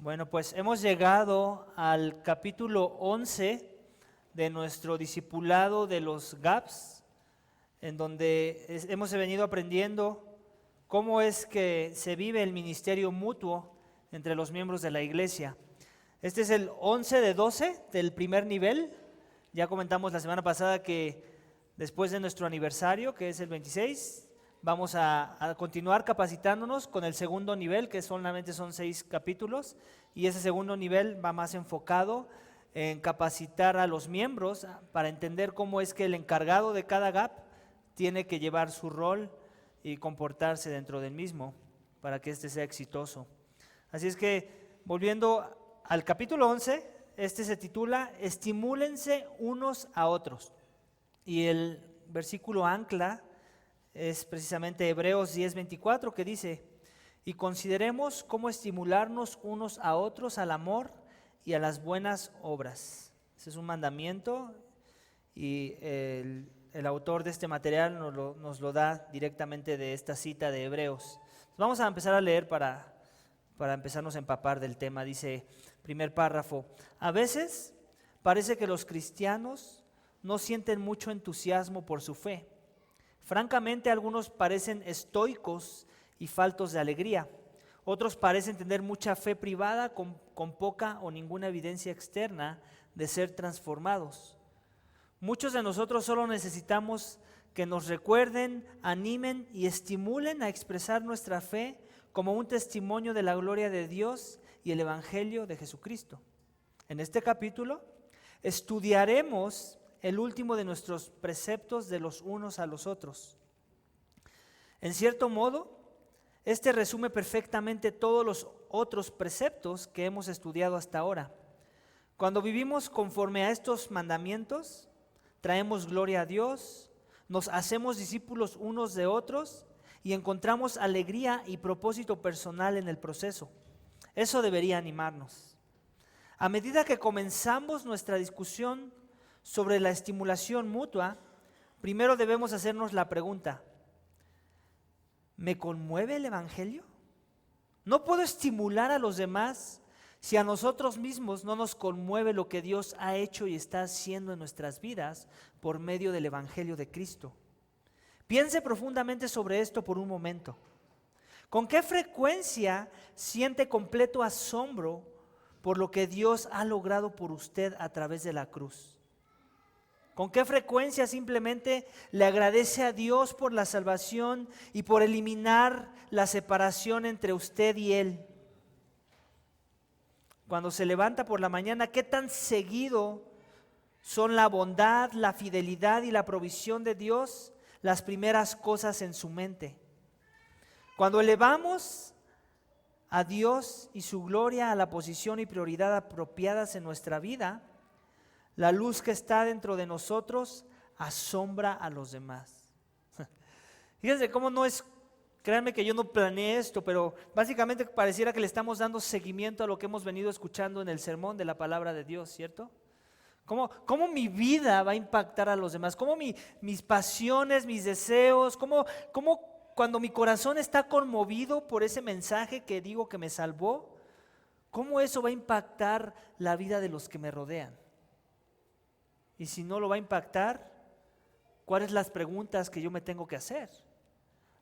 Bueno, pues hemos llegado al capítulo 11 de nuestro discipulado de los GAPS, en donde hemos venido aprendiendo cómo es que se vive el ministerio mutuo entre los miembros de la iglesia. Este es el 11 de 12 del primer nivel. Ya comentamos la semana pasada que después de nuestro aniversario, que es el 26, vamos a continuar capacitándonos con el segundo nivel, que solamente son 6 capítulos, y ese segundo nivel va más enfocado en capacitar a los miembros para entender cómo es que el encargado de cada GAP tiene que llevar su rol y comportarse dentro del mismo para que éste sea exitoso. Así es que, volviendo al capítulo 11, este se titula Estimúlense unos a otros, y el versículo ancla es precisamente Hebreos 10:24, que dice: y consideremos cómo estimularnos unos a otros al amor y a las buenas obras. Ese es un mandamiento y el autor de este material nos lo da directamente de esta cita de Hebreos. Vamos a empezar a leer para empezarnos a empapar del tema. Dice, primer párrafo: a veces parece que los cristianos no sienten mucho entusiasmo por su fe. Francamente, algunos parecen estoicos y faltos de alegría. Otros parecen tener mucha fe privada con poca o ninguna evidencia externa de ser transformados. Muchos de nosotros solo necesitamos que nos recuerden, animen y estimulen a expresar nuestra fe como un testimonio de la gloria de Dios y el Evangelio de Jesucristo. En este capítulo estudiaremos el último de nuestros preceptos de los unos a los otros. En cierto modo, este resume perfectamente todos los otros preceptos que hemos estudiado hasta ahora. Cuando vivimos conforme a estos mandamientos, traemos gloria a Dios, nos hacemos discípulos unos de otros y encontramos alegría y propósito personal en el proceso. Eso debería animarnos. A medida que comenzamos nuestra discusión sobre la estimulación mutua, primero debemos hacernos la pregunta: ¿me conmueve el Evangelio? No puedo estimular a los demás si a nosotros mismos no nos conmueve lo que Dios ha hecho y está haciendo en nuestras vidas por medio del Evangelio de Cristo. Piense profundamente sobre esto por un momento. ¿Con qué frecuencia siente completo asombro por lo que Dios ha logrado por usted a través de la cruz? ¿Con qué frecuencia simplemente le agradece a Dios por la salvación y por eliminar la separación entre usted y Él? Cuando se levanta por la mañana, ¿qué tan seguido son la bondad, la fidelidad y la provisión de Dios las primeras cosas en su mente? Cuando elevamos a Dios y su gloria a la posición y prioridad apropiadas en nuestra vida, la luz que está dentro de nosotros asombra a los demás. Fíjense cómo no es, créanme que yo no planeé esto, pero básicamente pareciera que le estamos dando seguimiento a lo que hemos venido escuchando en el sermón de la palabra de Dios, ¿cierto? ¿Cómo mi vida va a impactar a los demás? ¿Cómo mis pasiones, mis deseos, cómo cuando mi corazón está conmovido por ese mensaje que digo que me salvó, cómo eso va a impactar la vida de los que me rodean? Y si no lo va a impactar, ¿cuáles son las preguntas que yo me tengo que hacer?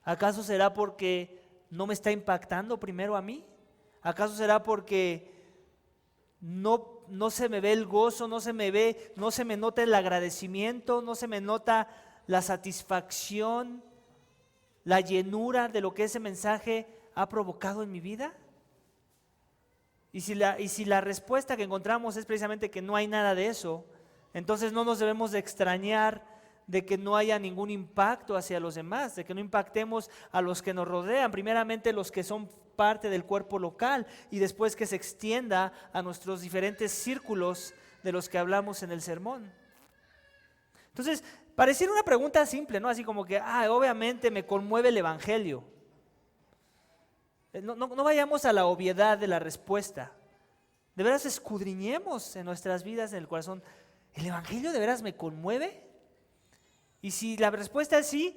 ¿Acaso será porque no me está impactando primero a mí? ¿Acaso será porque no se me ve el gozo, no se me nota el agradecimiento, no se me nota la satisfacción, la llenura de lo que ese mensaje ha provocado en mi vida? Y si la respuesta que encontramos es precisamente que no hay nada de eso, entonces no nos debemos de extrañar de que no haya ningún impacto hacia los demás, de que no impactemos a los que nos rodean, primeramente los que son parte del cuerpo local y después que se extienda a nuestros diferentes círculos de los que hablamos en el sermón. Entonces, pareciera una pregunta simple, ¿no? Así como que, obviamente me conmueve el Evangelio. No vayamos a la obviedad de la respuesta. De veras escudriñemos en nuestras vidas, en el corazón. ¿El Evangelio de veras me conmueve? Y si la respuesta es sí,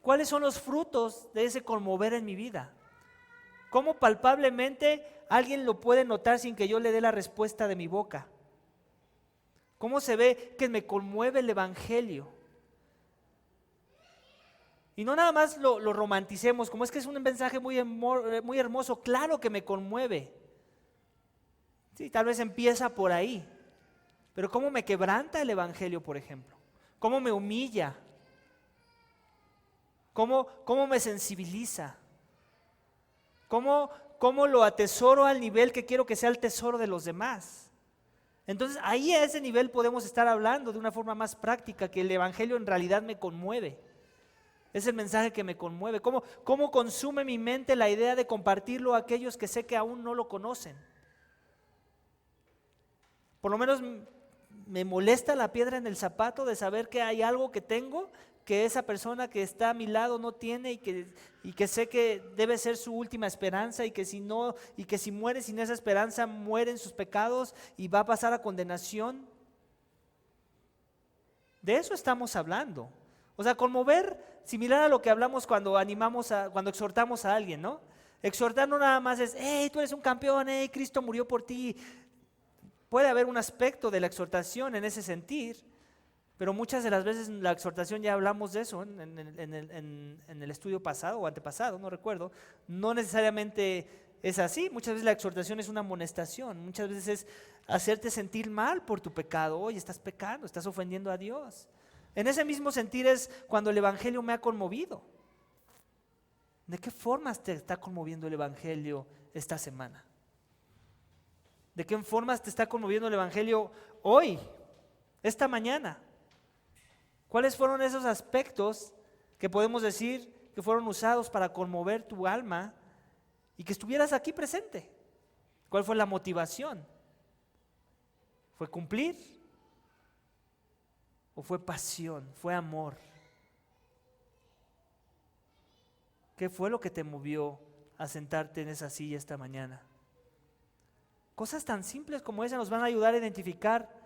¿cuáles son los frutos de ese conmover en mi vida? ¿Cómo palpablemente alguien lo puede notar sin que yo le dé la respuesta de mi boca? ¿Cómo se ve que me conmueve el Evangelio? Y no nada más lo romanticemos, como es que es un mensaje muy hermoso, claro que me conmueve. Sí, tal vez empieza por ahí, pero ¿cómo me quebranta el Evangelio, por ejemplo? ¿Cómo me humilla? ¿Cómo me sensibiliza? ¿Cómo lo atesoro al nivel que quiero que sea el tesoro de los demás? Entonces ahí a ese nivel podemos estar hablando de una forma más práctica, que el Evangelio en realidad me conmueve. Es el mensaje que me conmueve. ¿Cómo consume mi mente la idea de compartirlo a aquellos que sé que aún no lo conocen? Por lo menos me molesta la piedra en el zapato de saber que hay algo que tengo que esa persona que está a mi lado no tiene y que sé que debe ser su última esperanza y que si muere sin esa esperanza muere en sus pecados y va a pasar a condenación. De eso estamos hablando. O sea, conmover, similar a lo que hablamos cuando cuando exhortamos a alguien, ¿no? Exhortar no nada más es, hey, tú eres un campeón, hey, Cristo murió por ti. Puede haber un aspecto de la exhortación en ese sentir, pero muchas de las veces en la exhortación, ya hablamos de eso en el estudio pasado o antepasado, no recuerdo, no necesariamente es así. Muchas veces la exhortación es una amonestación, muchas veces es hacerte sentir mal por tu pecado. Oye, estás pecando, estás ofendiendo a Dios. En ese mismo sentir es cuando el Evangelio me ha conmovido. ¿De qué formas te está conmoviendo el Evangelio esta semana? ¿De qué formas te está conmoviendo el Evangelio hoy, esta mañana? ¿Cuáles fueron esos aspectos que podemos decir que fueron usados para conmover tu alma y que estuvieras aquí presente? ¿Cuál fue la motivación? ¿Fue cumplir? ¿O fue pasión? ¿Fue amor? ¿Qué fue lo que te movió a sentarte en esa silla esta mañana? Cosas tan simples como esa nos van a ayudar a identificar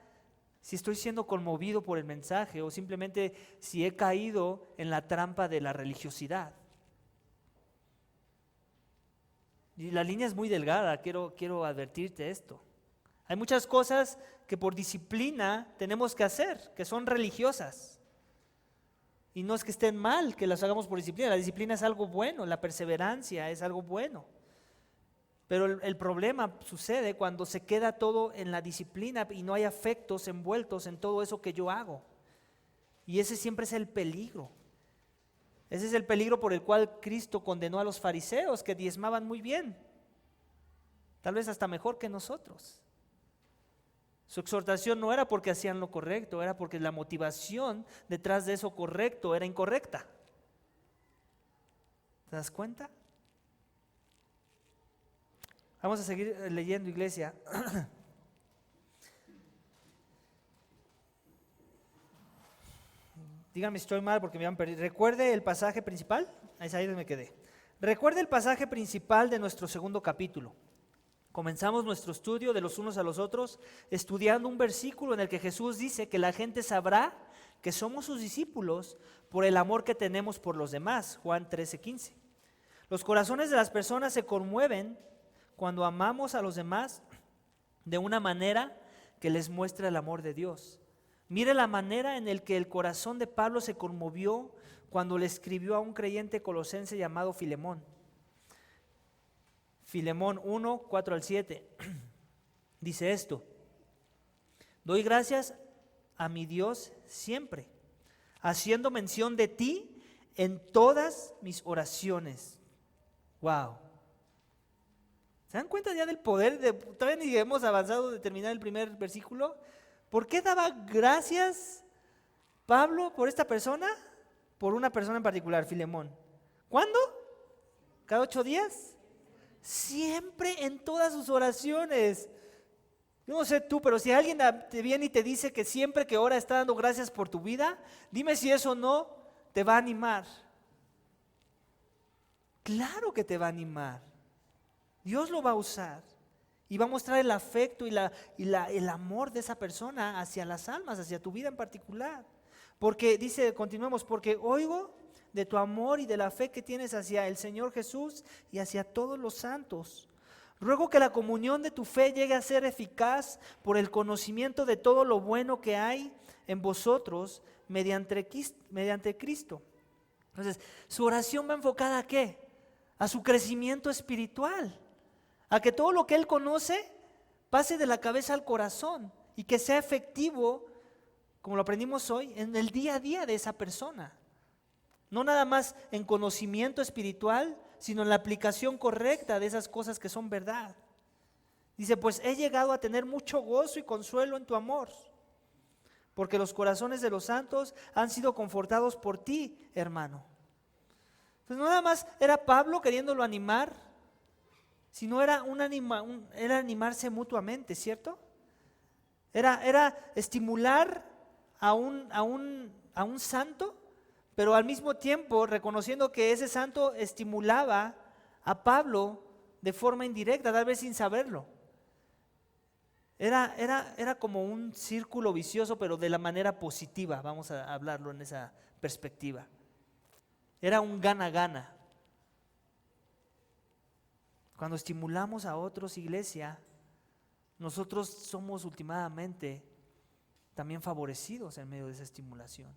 si estoy siendo conmovido por el mensaje o simplemente si he caído en la trampa de la religiosidad. Y la línea es muy delgada, quiero advertirte esto. Hay muchas cosas que por disciplina tenemos que hacer, que son religiosas. Y no es que estén mal que las hagamos por disciplina, la disciplina es algo bueno, la perseverancia es algo bueno. Pero el problema sucede cuando se queda todo en la disciplina y no hay afectos envueltos en todo eso que yo hago. Y ese siempre es el peligro. Ese es el peligro por el cual Cristo condenó a los fariseos, que diezmaban muy bien, tal vez hasta mejor que nosotros. Su exhortación no era porque hacían lo correcto, era porque la motivación detrás de eso correcto era incorrecta. ¿Te das cuenta? Vamos a seguir leyendo, iglesia. Díganme si estoy mal porque me han perdido. Recuerde el pasaje principal. Ahí es ahí donde me quedé. Recuerde el pasaje principal de nuestro segundo capítulo. Comenzamos nuestro estudio de los unos a los otros estudiando un versículo en el que Jesús dice que la gente sabrá que somos sus discípulos por el amor que tenemos por los demás. Juan 13:15. Los corazones de las personas se conmueven cuando amamos a los demás de una manera que les muestra el amor de Dios. Mire la manera en la que el corazón de Pablo se conmovió cuando le escribió a un creyente colosense llamado Filemón. Filemón 1, 4 al 7. Dice esto: doy gracias a mi Dios siempre, haciendo mención de ti en todas mis oraciones. Wow. ¿Se dan cuenta ya del poder? Todavía ni hemos avanzado de terminar el primer versículo. ¿Por qué daba gracias Pablo por esta persona? Por una persona en particular, Filemón. ¿Cuándo? ¿Cada 8 días? Siempre, en todas sus oraciones. Yo no sé tú, pero si alguien te viene y te dice que siempre que ora está dando gracias por tu vida, dime si eso no te va a animar. Claro que te va a animar. Dios lo va a usar y va a mostrar el afecto y el amor de esa persona hacia las almas, hacia tu vida en particular. Porque dice, continuemos, porque oigo de tu amor y de la fe que tienes hacia el Señor Jesús y hacia todos los santos. Ruego que la comunión de tu fe llegue a ser eficaz por el conocimiento de todo lo bueno que hay en vosotros mediante Cristo. Entonces, su oración va enfocada ¿a qué? A su crecimiento espiritual, a que todo lo que él conoce pase de la cabeza al corazón y que sea efectivo, como lo aprendimos hoy, en el día a día de esa persona. No nada más en conocimiento espiritual, sino en la aplicación correcta de esas cosas que son verdad. Dice, pues he llegado a tener mucho gozo y consuelo en tu amor, porque los corazones de los santos han sido confortados por ti, hermano. Pues no nada más era Pablo queriéndolo animar, sino era era animarse mutuamente, ¿cierto? Era estimular a un santo, pero al mismo tiempo reconociendo que ese santo estimulaba a Pablo de forma indirecta, tal vez sin saberlo. Era como un círculo vicioso, pero de la manera positiva, vamos a hablarlo en esa perspectiva. Era un gana-gana. Cuando estimulamos a otros, iglesia, nosotros somos últimamente también favorecidos en medio de esa estimulación.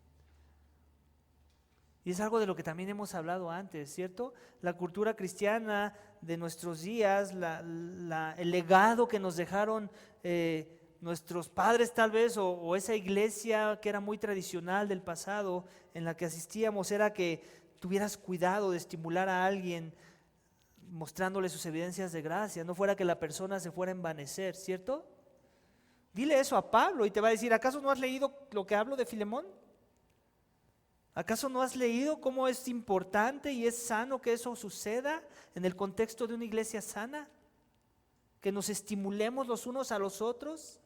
Y es algo de lo que también hemos hablado antes, ¿cierto? La cultura cristiana de nuestros días, el legado que nos dejaron nuestros padres tal vez, o esa iglesia que era muy tradicional del pasado en la que asistíamos, era que tuvieras cuidado de estimular a alguien mostrándole sus evidencias de gracia, no fuera que la persona se fuera a envanecer, ¿cierto? Dile eso a Pablo y te va a decir, ¿acaso no has leído lo que hablo de Filemón? ¿Acaso no has leído cómo es importante y es sano que eso suceda en el contexto de una iglesia sana? Que nos estimulemos los unos a los otros,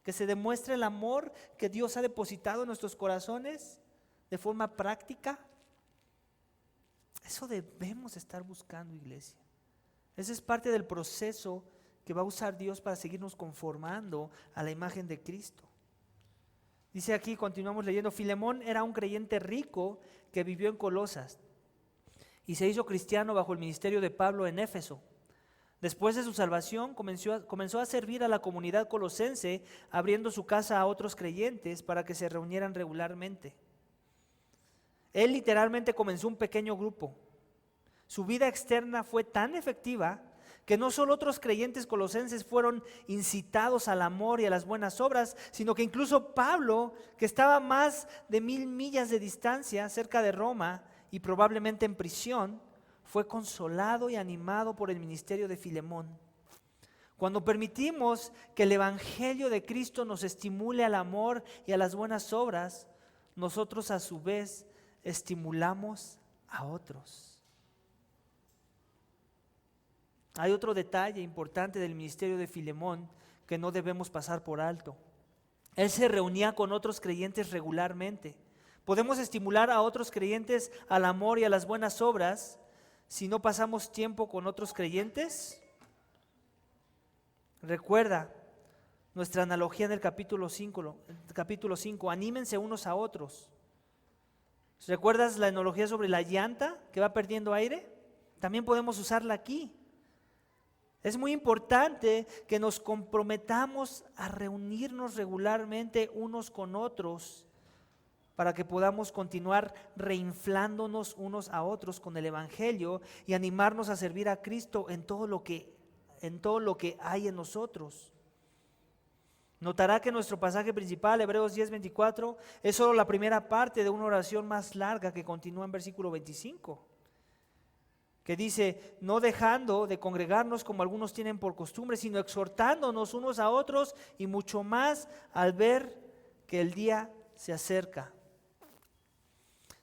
que se demuestre el amor que Dios ha depositado en nuestros corazones de forma práctica. Eso debemos estar buscando, iglesia. Ese es parte del proceso que va a usar Dios para seguirnos conformando a la imagen de Cristo. Dice aquí, continuamos leyendo, Filemón era un creyente rico que vivió en Colosas y se hizo cristiano bajo el ministerio de Pablo en Éfeso. Después de su salvación comenzó a servir a la comunidad colosense, abriendo su casa a otros creyentes para que se reunieran regularmente. Él literalmente comenzó un pequeño grupo. Su vida externa fue tan efectiva que no solo otros creyentes colosenses fueron incitados al amor y a las buenas obras, sino que incluso Pablo, que estaba a más de 1000 millas de distancia cerca de Roma y probablemente en prisión, fue consolado y animado por el ministerio de Filemón. Cuando permitimos que el evangelio de Cristo nos estimule al amor y a las buenas obras, nosotros a su vez estimulamos a otros. Hay otro detalle importante del ministerio de Filemón que no debemos pasar por alto. Él se reunía con otros creyentes regularmente. Podemos estimular a otros creyentes al amor y a las buenas obras si no pasamos tiempo con otros creyentes. Recuerda nuestra analogía del capítulo 5, anímense unos a otros. ¿Recuerdas la analogía sobre la llanta que va perdiendo aire? También podemos usarla aquí. Es muy importante que nos comprometamos a reunirnos regularmente unos con otros para que podamos continuar reinflándonos unos a otros con el evangelio y animarnos a servir a Cristo en todo lo que hay en nosotros. Notará que nuestro pasaje principal, Hebreos 10:24, es solo la primera parte de una oración más larga que continúa en versículo 25. Que dice, no dejando de congregarnos como algunos tienen por costumbre, sino exhortándonos unos a otros y mucho más al ver que el día se acerca.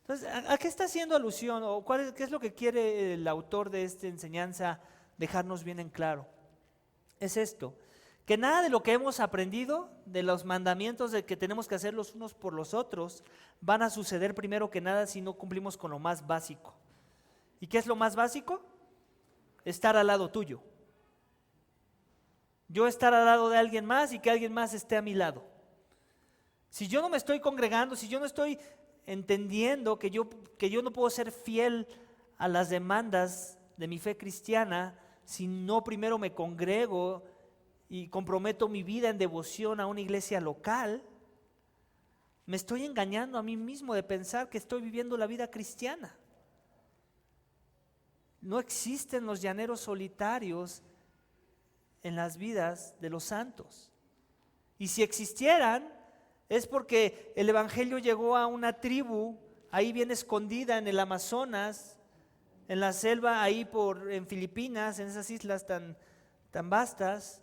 Entonces, ¿a qué está haciendo alusión o qué es lo que quiere el autor de esta enseñanza dejarnos bien en claro? Es esto, que nada de lo que hemos aprendido, de los mandamientos de que tenemos que hacer los unos por los otros, van a suceder primero que nada si no cumplimos con lo más básico. ¿Y qué es lo más básico? Estar al lado tuyo. Yo estar al lado de alguien más y que alguien más esté a mi lado. Si yo no me estoy congregando, si yo no estoy entendiendo que yo no puedo ser fiel a las demandas de mi fe cristiana si no primero me congrego y comprometo mi vida en devoción a una iglesia local, me estoy engañando a mí mismo de pensar que estoy viviendo la vida cristiana. No existen los llaneros solitarios en las vidas de los santos. Y si existieran, es porque el evangelio llegó a una tribu ahí bien escondida en el Amazonas, en la selva ahí en Filipinas, en esas islas tan vastas,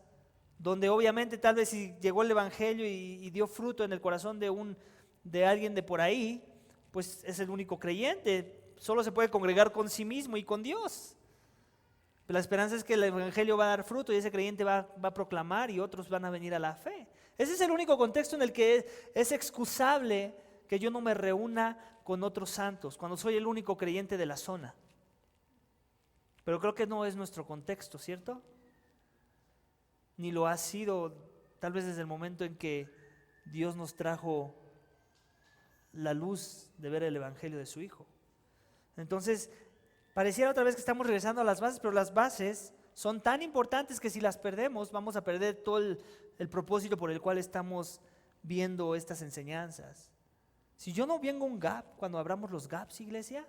donde obviamente tal vez si llegó el evangelio y dio fruto en el corazón de alguien de por ahí, pues es el único creyente. Solo se puede congregar con sí mismo y con Dios. Pero la esperanza es que el evangelio va a dar fruto y ese creyente va a proclamar y otros van a venir a la fe. Ese es el único contexto en el que es excusable que yo no me reúna con otros santos, cuando soy el único creyente de la zona. Pero creo que no es nuestro contexto, ¿cierto? Ni lo ha sido tal vez desde el momento en que Dios nos trajo la luz de ver el evangelio de su Hijo. Entonces, pareciera otra vez que estamos regresando a las bases, pero las bases son tan importantes que si las perdemos, vamos a perder todo el propósito por el cual estamos viendo estas enseñanzas. Si yo no vengo un gap cuando abramos los gaps, iglesia,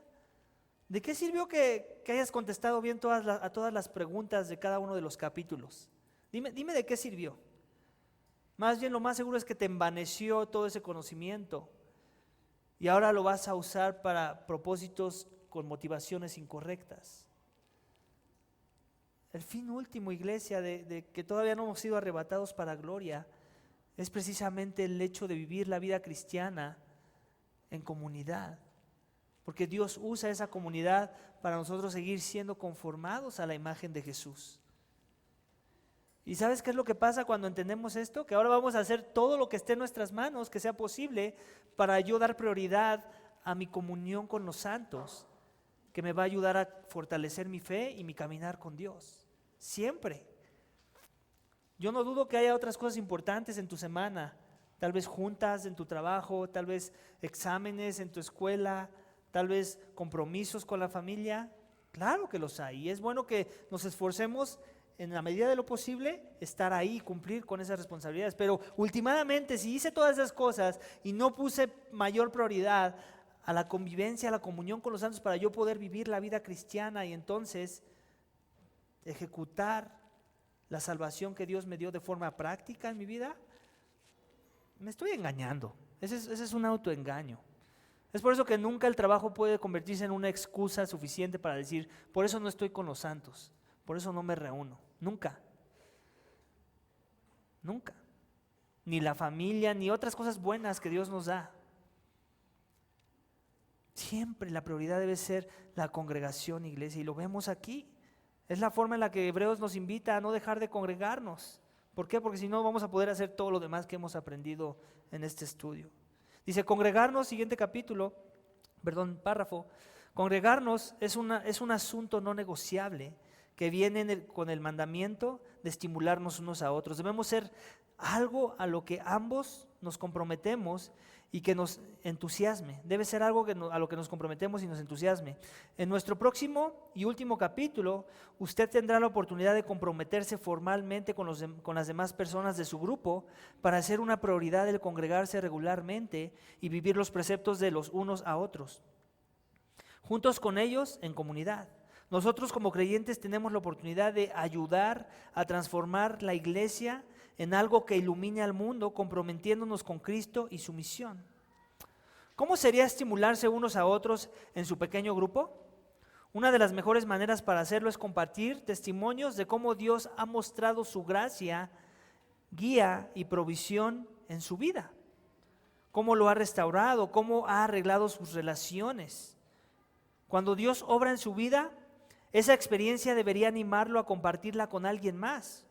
¿de qué sirvió que hayas contestado bien a todas las preguntas de cada uno de los capítulos? Dime de qué sirvió. Más bien lo más seguro es que te envaneció todo ese conocimiento y ahora lo vas a usar para propósitos con motivaciones incorrectas. El fin último, iglesia, de que todavía no hemos sido arrebatados para gloria, es precisamente el hecho de vivir la vida cristiana en comunidad. Porque Dios usa esa comunidad para nosotros seguir siendo conformados a la imagen de Jesús. ¿Y sabes qué es lo que pasa cuando entendemos esto? Que ahora vamos a hacer todo lo que esté en nuestras manos, que sea posible, para yo dar prioridad a mi comunión con los santos, que me va a ayudar a fortalecer mi fe y mi caminar con Dios. Siempre. Yo no dudo que haya otras cosas importantes en tu semana, tal vez juntas en tu trabajo, tal vez exámenes en tu escuela, tal vez compromisos con la familia. Claro que los hay, y es bueno que nos esforcemos en la medida de lo posible, estar ahí, cumplir con esas responsabilidades. Pero últimamente, si hice todas esas cosas y no puse mayor prioridad a la convivencia, a la comunión con los santos para yo poder vivir la vida cristiana y entonces ejecutar la salvación que Dios me dio de forma práctica en mi vida, me estoy engañando. Ese es un autoengaño. Es por eso que nunca el trabajo puede convertirse en una excusa suficiente para decir, por eso no estoy con los santos, por eso no me reúno. Nunca. Nunca. Ni la familia, ni otras cosas buenas que Dios nos da. Siempre la prioridad debe ser la congregación, iglesia, y lo vemos aquí. Es la forma en la que Hebreos nos invita a no dejar de congregarnos. ¿Por qué? Porque si no vamos a poder hacer todo lo demás que hemos aprendido en este estudio. Dice, congregarnos, siguiente párrafo, congregarnos es un asunto no negociable que viene con el mandamiento de estimularnos unos a otros. Debemos ser algo a lo que ambos nos comprometemos y que nos entusiasme. Debe ser algo a lo que nos comprometemos y nos entusiasme. En nuestro próximo y último capítulo, usted tendrá la oportunidad de comprometerse formalmente con las demás personas de su grupo para hacer una prioridad el congregarse regularmente y vivir los preceptos de los unos a otros. Juntos con ellos en comunidad. Nosotros como creyentes tenemos la oportunidad de ayudar a transformar la iglesia en algo que ilumine al mundo, comprometiéndonos con Cristo y su misión. ¿Cómo sería estimularse unos a otros en su pequeño grupo? Una de las mejores maneras para hacerlo es compartir testimonios de cómo Dios ha mostrado su gracia, guía y provisión en su vida. Cómo lo ha restaurado, cómo ha arreglado sus relaciones. Cuando Dios obra en su vida, esa experiencia debería animarlo a compartirla con alguien más.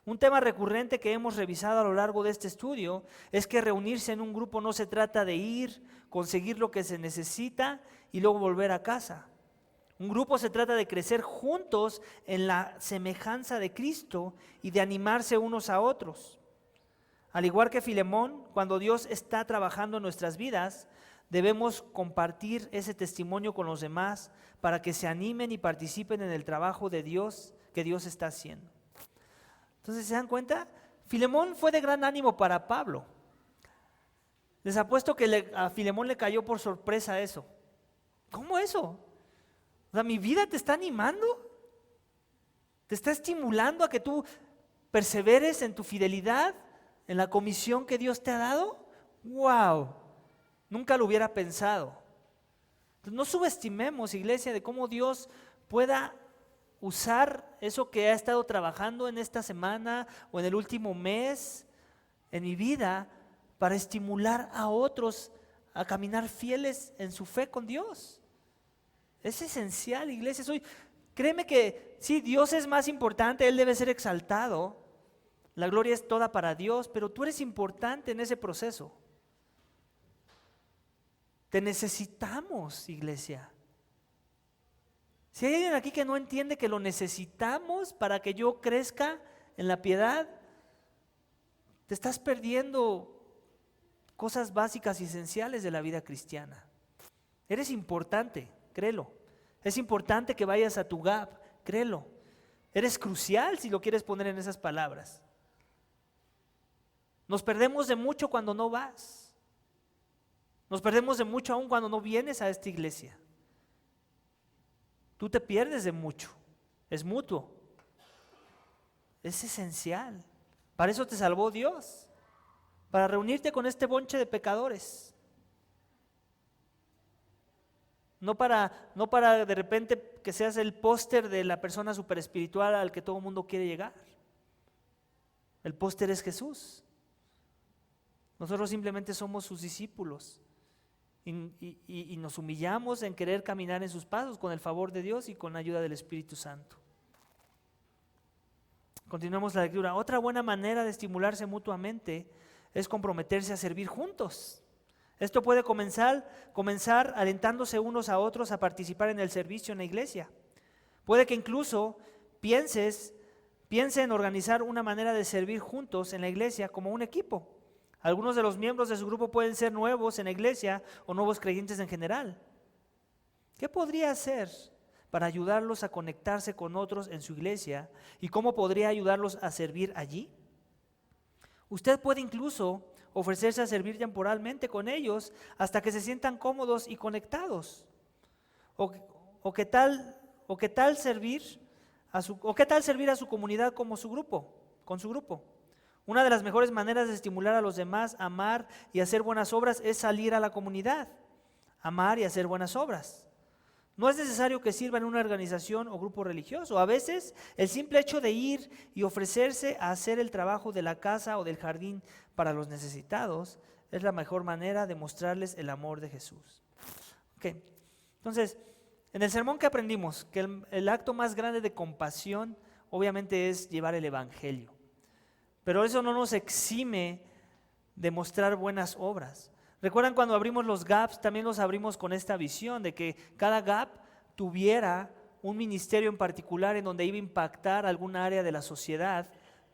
Un tema recurrente que hemos revisado a lo largo de este estudio es que reunirse en un grupo no se trata de ir, conseguir lo que se necesita y luego volver a casa. Un grupo se trata de crecer juntos en la semejanza de Cristo y de animarse unos a otros. Al igual que Filemón, cuando Dios está trabajando en nuestras vidas, debemos compartir ese testimonio con los demás para que se animen y participen en el trabajo de Dios que Dios está haciendo. Entonces, ¿se dan cuenta? Filemón fue de gran ánimo para Pablo. Les apuesto que a Filemón le cayó por sorpresa eso. ¿Cómo eso? O sea, mi vida te está animando, te está estimulando a que tú perseveres en tu fidelidad, en la comisión que Dios te ha dado. ¡Wow! Nunca lo hubiera pensado. Entonces, no subestimemos, iglesia, de cómo Dios pueda usar eso que ha estado trabajando en esta semana o en el último mes en mi vida para estimular a otros a caminar fieles en su fe con Dios. Es esencial, iglesia. Créeme que sí, Dios es más importante, Él debe ser exaltado, la gloria es toda para Dios, pero tú eres importante en ese proceso. Te necesitamos, iglesia. Si hay alguien aquí que no entiende que lo necesitamos para que yo crezca en la piedad, te estás perdiendo cosas básicas y esenciales de la vida cristiana. Eres importante, créelo. Es importante que vayas a tu GAP, créelo. Eres crucial si lo quieres poner en esas palabras. Nos perdemos de mucho cuando no vas. Nos perdemos de mucho aún cuando no vienes a esta iglesia. Tú te pierdes de mucho, es mutuo, es esencial. Para eso te salvó Dios, para reunirte con este bonche de pecadores. No para de repente que seas el póster de la persona super espiritual al que todo el mundo quiere llegar. El póster es Jesús. Nosotros simplemente somos sus discípulos. Y nos humillamos en querer caminar en sus pasos con el favor de Dios y con la ayuda del Espíritu Santo. Continuamos la lectura. Otra buena manera de estimularse mutuamente es comprometerse a servir juntos. Esto puede comenzar alentándose unos a otros a participar en el servicio en la iglesia. Puede que incluso piense en organizar una manera de servir juntos en la iglesia como un equipo. Algunos de los miembros de su grupo pueden ser nuevos en la iglesia o nuevos creyentes en general. ¿Qué podría hacer para ayudarlos a conectarse con otros en su iglesia? ¿Y cómo podría ayudarlos a servir allí? Usted puede incluso ofrecerse a servir temporalmente con ellos hasta que se sientan cómodos y conectados. ¿Qué tal servir a su comunidad como con su grupo? Una de las mejores maneras de estimular a los demás a amar y hacer buenas obras es salir a la comunidad, amar y hacer buenas obras. No es necesario que sirva en una organización o grupo religioso. A veces el simple hecho de ir y ofrecerse a hacer el trabajo de la casa o del jardín para los necesitados es la mejor manera de mostrarles el amor de Jesús. Okay. Entonces, en el sermón que aprendimos, que el acto más grande de compasión obviamente es llevar el evangelio. Pero eso no nos exime de mostrar buenas obras. ¿Recuerdan cuando abrimos los GAPs? También los abrimos con esta visión de que cada GAP tuviera un ministerio en particular en donde iba a impactar alguna área de la sociedad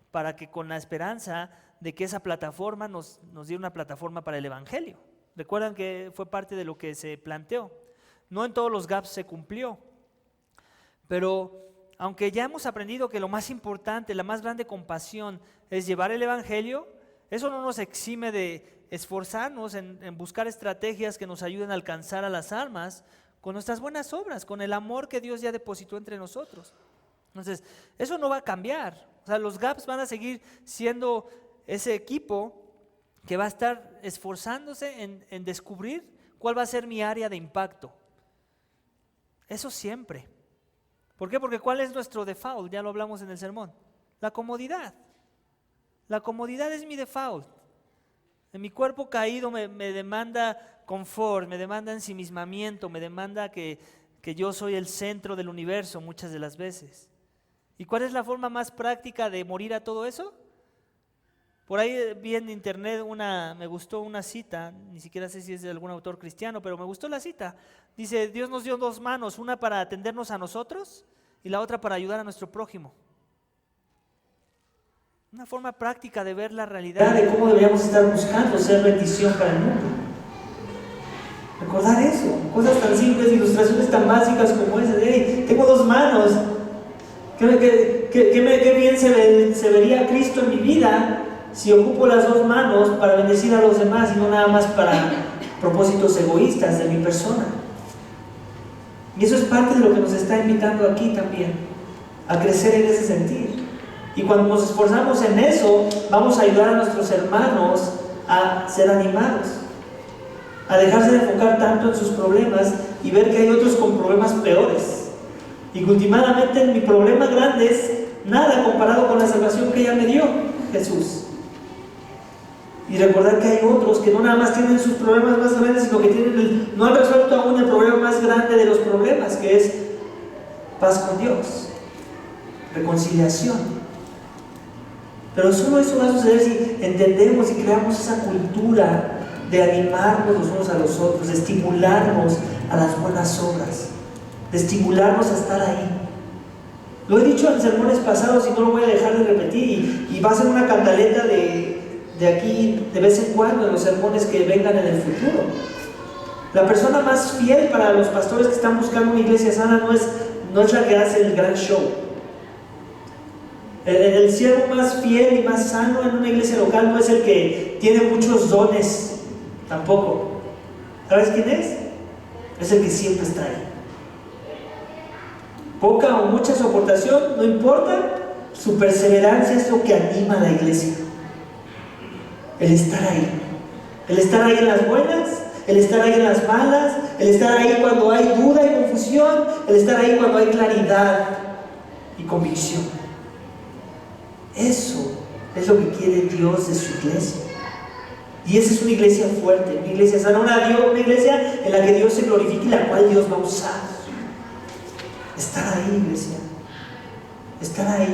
para que con la esperanza de que esa plataforma nos diera una plataforma para el evangelio. ¿Recuerdan que fue parte de lo que se planteó? No en todos los GAPs se cumplió, pero aunque ya hemos aprendido que lo más importante, la más grande compasión es llevar el evangelio, eso no nos exime de esforzarnos en buscar estrategias que nos ayuden a alcanzar a las almas con nuestras buenas obras, con el amor que Dios ya depositó entre nosotros. Entonces, eso no va a cambiar. O sea, los GAPs van a seguir siendo ese equipo que va a estar esforzándose en descubrir cuál va a ser mi área de impacto. Eso siempre. ¿Por qué? Porque ¿cuál es nuestro default? Ya lo hablamos en el sermón. La comodidad. La comodidad es mi default. En mi cuerpo caído me demanda confort, me demanda ensimismamiento, me demanda que yo soy el centro del universo muchas de las veces. ¿Y cuál es la forma más práctica de morir a todo eso? Por ahí vi en internet me gustó una cita, ni siquiera sé si es de algún autor cristiano, pero me gustó la cita. Dice, Dios nos dio dos manos, una para atendernos a nosotros y la otra para ayudar a nuestro prójimo. Una forma práctica de ver la realidad de cómo deberíamos estar buscando ser bendición para el mundo. Recordar eso, cosas tan simples, ilustraciones tan básicas como esa de, hey, tengo 2 manos. Qué bien se vería Cristo en mi vida si ocupo las 2 manos para bendecir a los demás y no nada más para propósitos egoístas de mi persona. Y eso es parte de lo que nos está invitando aquí también, a crecer en ese sentido. Y cuando nos esforzamos en eso, vamos a ayudar a nuestros hermanos a ser animados, a dejarse de enfocar tanto en sus problemas y ver que hay otros con problemas peores. Y que últimamente mi problema grande es nada comparado con la salvación que ya me dio Jesús. Y recordar que hay otros que no nada más tienen sus problemas más grandes, sino que no han resuelto aún el problema más grande de los problemas, que es paz con Dios, reconciliación. Pero solo eso va a suceder si entendemos y creamos esa cultura de animarnos los unos a los otros, de estimularnos a las buenas obras, de estimularnos a estar ahí. Lo he dicho en sermones pasados y no lo voy a dejar de repetir, y va a ser una cantaleta de aquí de vez en cuando en los sermones que vengan en el futuro. La persona más fiel para los pastores que están buscando una iglesia sana no es la que hace el gran show. El siervo más fiel y más sano en una iglesia local no es el que tiene muchos dones, tampoco. ¿Sabes quién es? Es el que siempre está ahí. Poca o mucha soportación, no importa, su perseverancia es lo que anima a la iglesia. El estar ahí. El estar ahí en las buenas, el estar ahí en las malas, el estar ahí cuando hay duda y confusión, el estar ahí cuando hay claridad y convicción. Eso es lo que quiere Dios de su iglesia. Y esa es una iglesia fuerte, una iglesia sana, una iglesia en la que Dios se glorifique y la cual Dios va a usar. Estar ahí, iglesia. Estar ahí.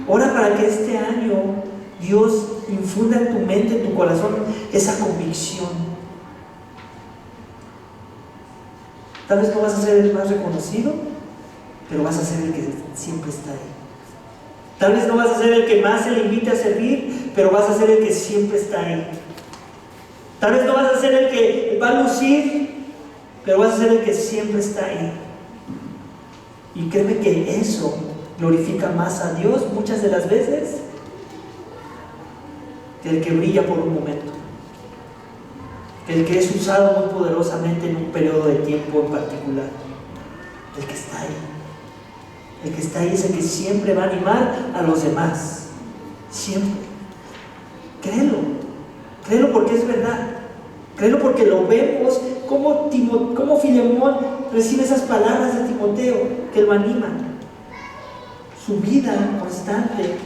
Ora para que este año Dios infunda en tu mente, en tu corazón, esa convicción. Tal vez no vas a ser el más reconocido, pero vas a ser el que siempre está ahí. Tal vez no vas a ser el que más se le invite a servir, pero vas a ser el que siempre está ahí. Tal vez no vas a ser el que va a lucir, pero vas a ser el que siempre está ahí. Y créeme que eso glorifica más a Dios muchas de las veces que el que brilla por un momento, que el que es usado muy poderosamente en un periodo de tiempo en particular. El que está ahí. El que está ahí es el que siempre va a animar a los demás. Siempre. Créelo. Créelo porque es verdad. Créelo porque lo vemos como Filemón recibe esas palabras de Timoteo que lo animan. Su vida constante,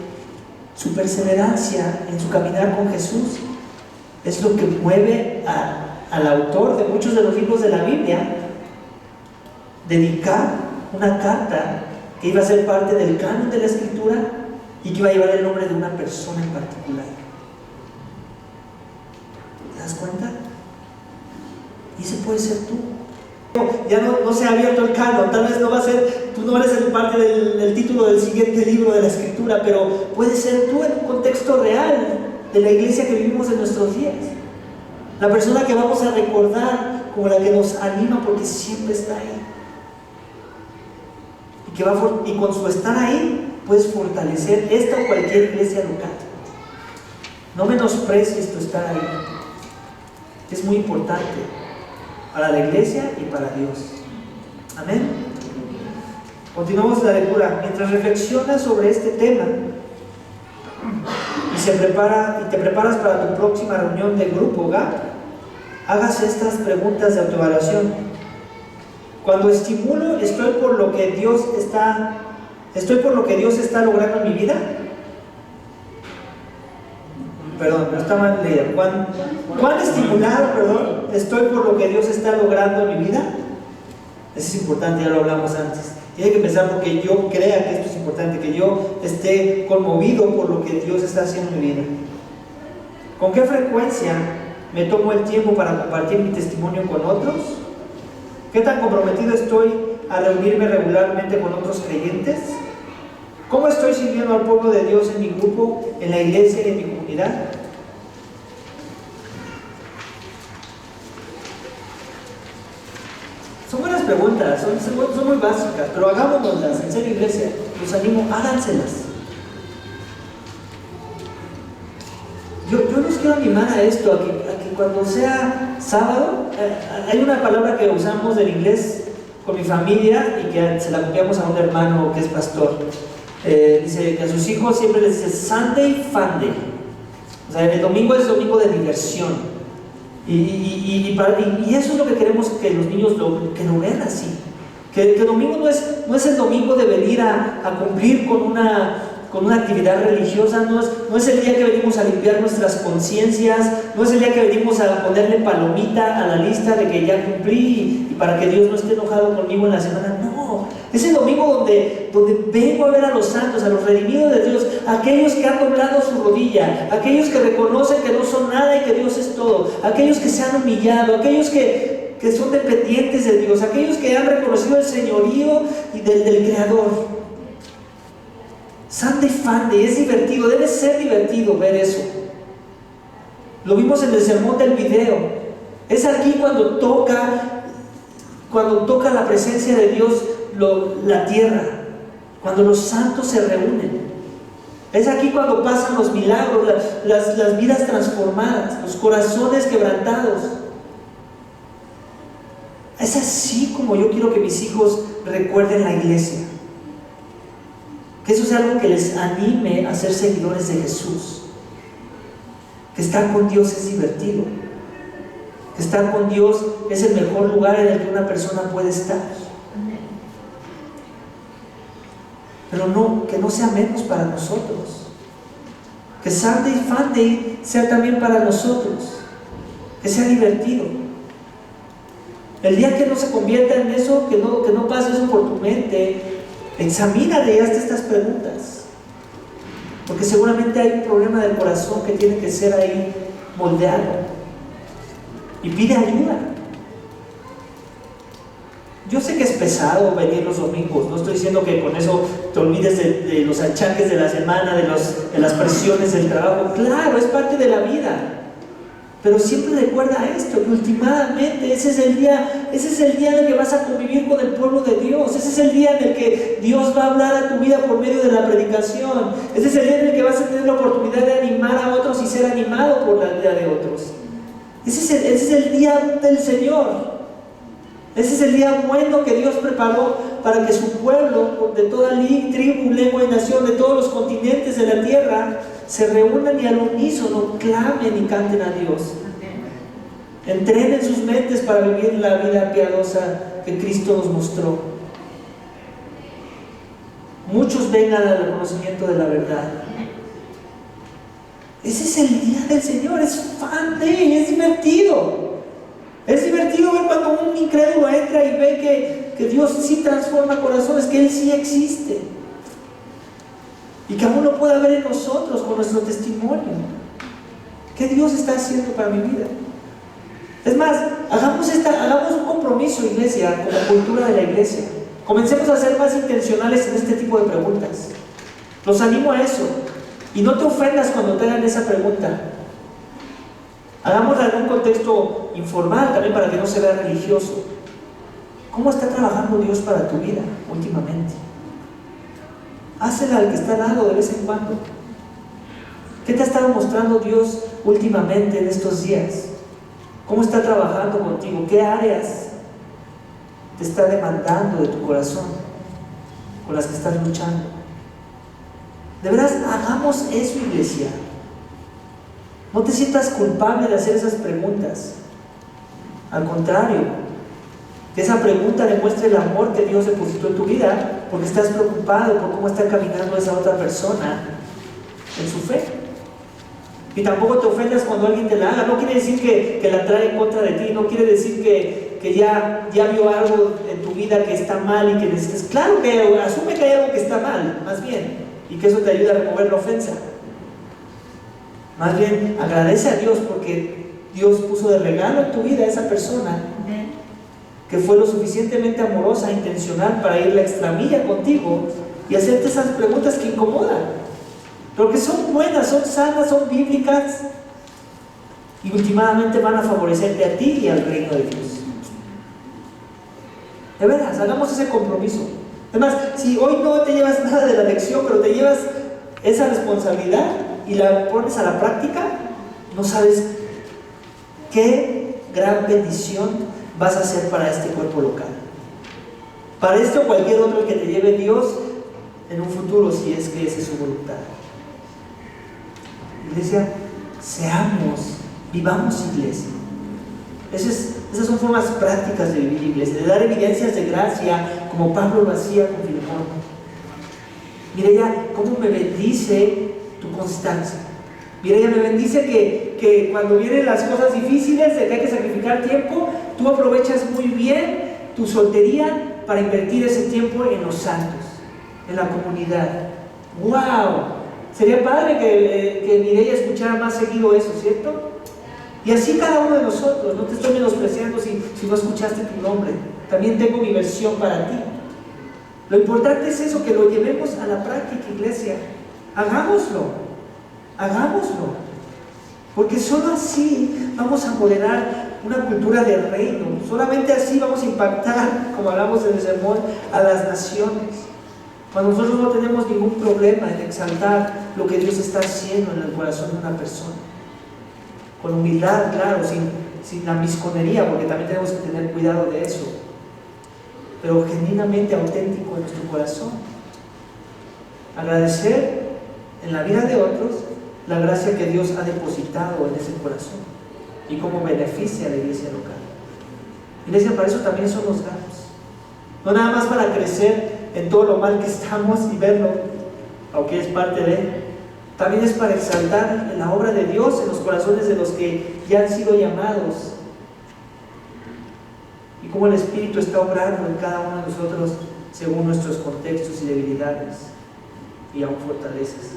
su perseverancia en su caminar con Jesús es lo que mueve al autor de muchos de los libros de la Biblia dedicar una carta que iba a ser parte del canon de la Escritura y que iba a llevar el nombre de una persona en particular. ¿Te das cuenta? Y ese puede ser tú. Ya no se ha abierto el canon, tal vez no va a ser, tú no eres parte del título del siguiente libro de la Escritura, pero puede ser tú en un contexto real de la iglesia que vivimos en nuestros días. La persona que vamos a recordar como la que nos anima porque siempre está ahí. Y con su estar ahí puedes fortalecer esta o cualquier iglesia local. No menosprecies tu estar ahí. Es muy importante para la iglesia y para Dios. Amén. Continuamos la lectura. Mientras reflexionas sobre este tema y te preparas para tu próxima reunión de grupo GAP, hagas estas preguntas de autoevaluación. Cuando estimulo, ¿estoy por lo que Dios está logrando en mi vida? Perdón, no está mal leído. ¿Cuán estimulado, estoy por lo que Dios está logrando en mi vida? Eso es importante, ya lo hablamos antes. Tiene que pensar porque yo crea que esto es importante, que yo esté conmovido por lo que Dios está haciendo en mi vida. ¿Con qué frecuencia me tomo el tiempo para compartir mi testimonio con otros? ¿Qué tan comprometido estoy a reunirme regularmente con otros creyentes? ¿Cómo estoy sirviendo al pueblo de Dios en mi grupo, en la iglesia y en mi comunidad? son muy básicas, pero hagámonoslas, en serio, iglesia, los animo, háganselas. Yo los quiero animar a esto, a que cuando sea sábado, hay una palabra que usamos en inglés con mi familia y que se la copiamos a un hermano que es pastor. Dice que a sus hijos siempre les dice Sunday Fun Day. O sea, el domingo es domingo de diversión. Y eso es lo que queremos que los niños que lo vean así. Que el domingo no es el domingo de venir a cumplir con una actividad religiosa, no es el día que venimos a limpiar nuestras conciencias, no es el día que venimos a ponerle palomita a la lista de que ya cumplí y para que Dios no esté enojado conmigo en la semana. No, es el domingo donde vengo a ver a los santos, a los redimidos de Dios, aquellos que han doblado su rodilla, aquellos que reconocen que no son nada y que Dios es todo, aquellos que se han humillado, aquellos que son dependientes de Dios, aquellos que han reconocido el señorío y del Creador. Sunday Fun Day es divertido, debe ser divertido ver eso. Lo vimos en el sermón del video. Es aquí cuando toca la presencia de Dios la tierra, cuando los santos se reúnen. Es aquí cuando pasan los milagros, las vidas transformadas, los corazones quebrantados. Es así como yo quiero que mis hijos recuerden la iglesia. Que eso sea algo que les anime a ser seguidores de Jesús. Que estar con Dios es divertido. Que estar con Dios es el mejor lugar en el que una persona puede estar. Pero no, que no sea menos para nosotros. Que Sunday Fun Day sea también para nosotros. Que sea divertido. El día que no se convierta en eso, que no pase eso por tu mente, examínate y hazte estas preguntas, porque seguramente hay un problema del corazón que tiene que ser ahí moldeado, y pide ayuda. Yo sé que es pesado venir los domingos, no estoy diciendo que con eso te olvides de los achaques de la semana, de las presiones del trabajo. Claro, es parte de la vida. Pero siempre recuerda esto, que últimamente ese es el día en el que vas a convivir con el pueblo de Dios. Ese es el día en el que Dios va a hablar a tu vida por medio de la predicación. Ese es el día en el que vas a tener la oportunidad de animar a otros y ser animado por la vida de otros. Ese es el día del Señor. Ese es el día bueno que Dios preparó para que su pueblo, de toda tribu, lengua y nación, de todos los continentes de la tierra, se reúnan y al unísono clamen y canten a Dios. Entrenen sus mentes para vivir la vida piadosa que Cristo nos mostró. Muchos vengan al reconocimiento de la verdad. Ese es el día del Señor, es Fun Day, es divertido. Es divertido ver cuando un incrédulo entra y ve que Dios sí transforma corazones, que Él sí existe. Y que aún lo pueda ver en nosotros con nuestro testimonio. ¿Qué Dios está haciendo para mi vida? Es más, hagamos un compromiso, iglesia, con la cultura de la iglesia. Comencemos a ser más intencionales en este tipo de preguntas. Los animo a eso. Y no te ofendas cuando te hagan esa pregunta. Hagámosla en un contexto informal también para que no se vea religioso. ¿Cómo está trabajando Dios para tu vida últimamente? Hácela al que está al lado de vez en cuando. ¿Qué te ha estado mostrando Dios últimamente en estos días? ¿Cómo está trabajando contigo? ¿Qué áreas te está demandando de tu corazón con las que estás luchando? De veras, hagamos eso, iglesia. No te sientas culpable de hacer esas preguntas. Al contrario, que esa pregunta demuestre el amor que Dios depositó en tu vida, porque estás preocupado por cómo está caminando esa otra persona en su fe. Y tampoco te ofendas cuando alguien te la haga. No quiere decir que la trae en contra de ti. No quiere decir que ya vio algo en tu vida que está mal y que necesitas. Claro que asume que hay algo que está mal, más bien, y que eso te ayuda a remover la ofensa. Más bien, agradece a Dios porque Dios puso de regalo en tu vida a esa persona que fue lo suficientemente amorosa e intencional para ir la extramilla contigo y hacerte esas preguntas que incomodan, pero que son buenas, son sanas, son bíblicas y últimamente van a favorecerte a ti y al reino de Dios. De veras, hagamos ese compromiso. Además, si hoy no te llevas nada de la lección, pero te llevas esa responsabilidad y la pones a la práctica, no sabes qué gran bendición vas a hacer para este cuerpo local. Para este o cualquier otro que te lleve Dios en un futuro, si es que esa es su voluntad. Iglesia, vivamos iglesia. Esas son formas prácticas de vivir iglesia, de dar evidencias de gracia, como Pablo lo hacía con Filemón. Mire ya cómo me bendice tu constancia. Mire, ya me bendice que cuando vienen las cosas difíciles, de que hay que sacrificar tiempo, tú aprovechas muy bien tu soltería para invertir ese tiempo en los santos, en la comunidad. ¡Wow! Sería padre que Mireia escuchara más seguido eso, ¿cierto? Y así cada uno de nosotros. No te estoy menospreciando si no escuchaste tu nombre. También tengo mi versión para ti. Lo importante es eso, que lo llevemos a la práctica, iglesia. Hagámoslo. Porque solo así vamos a moderar una cultura de reino. Solamente así vamos a impactar, como hablamos en el sermón, a las naciones. Cuando nosotros no tenemos ningún problema en exaltar lo que Dios está haciendo en el corazón de una persona. Con humildad, claro, sin la misconería, porque también tenemos que tener cuidado de eso. Pero genuinamente auténtico en nuestro corazón. Agradecer en la vida de otros la gracia que Dios ha depositado en ese corazón y cómo beneficia a la iglesia local. Iglesia, para eso también son los GAPS. No nada más para crecer en todo lo mal que estamos y verlo, aunque es parte de, también es para exaltar la obra de Dios en los corazones de los que ya han sido llamados y cómo el Espíritu está obrando en cada uno de nosotros según nuestros contextos y debilidades y aún fortalezas.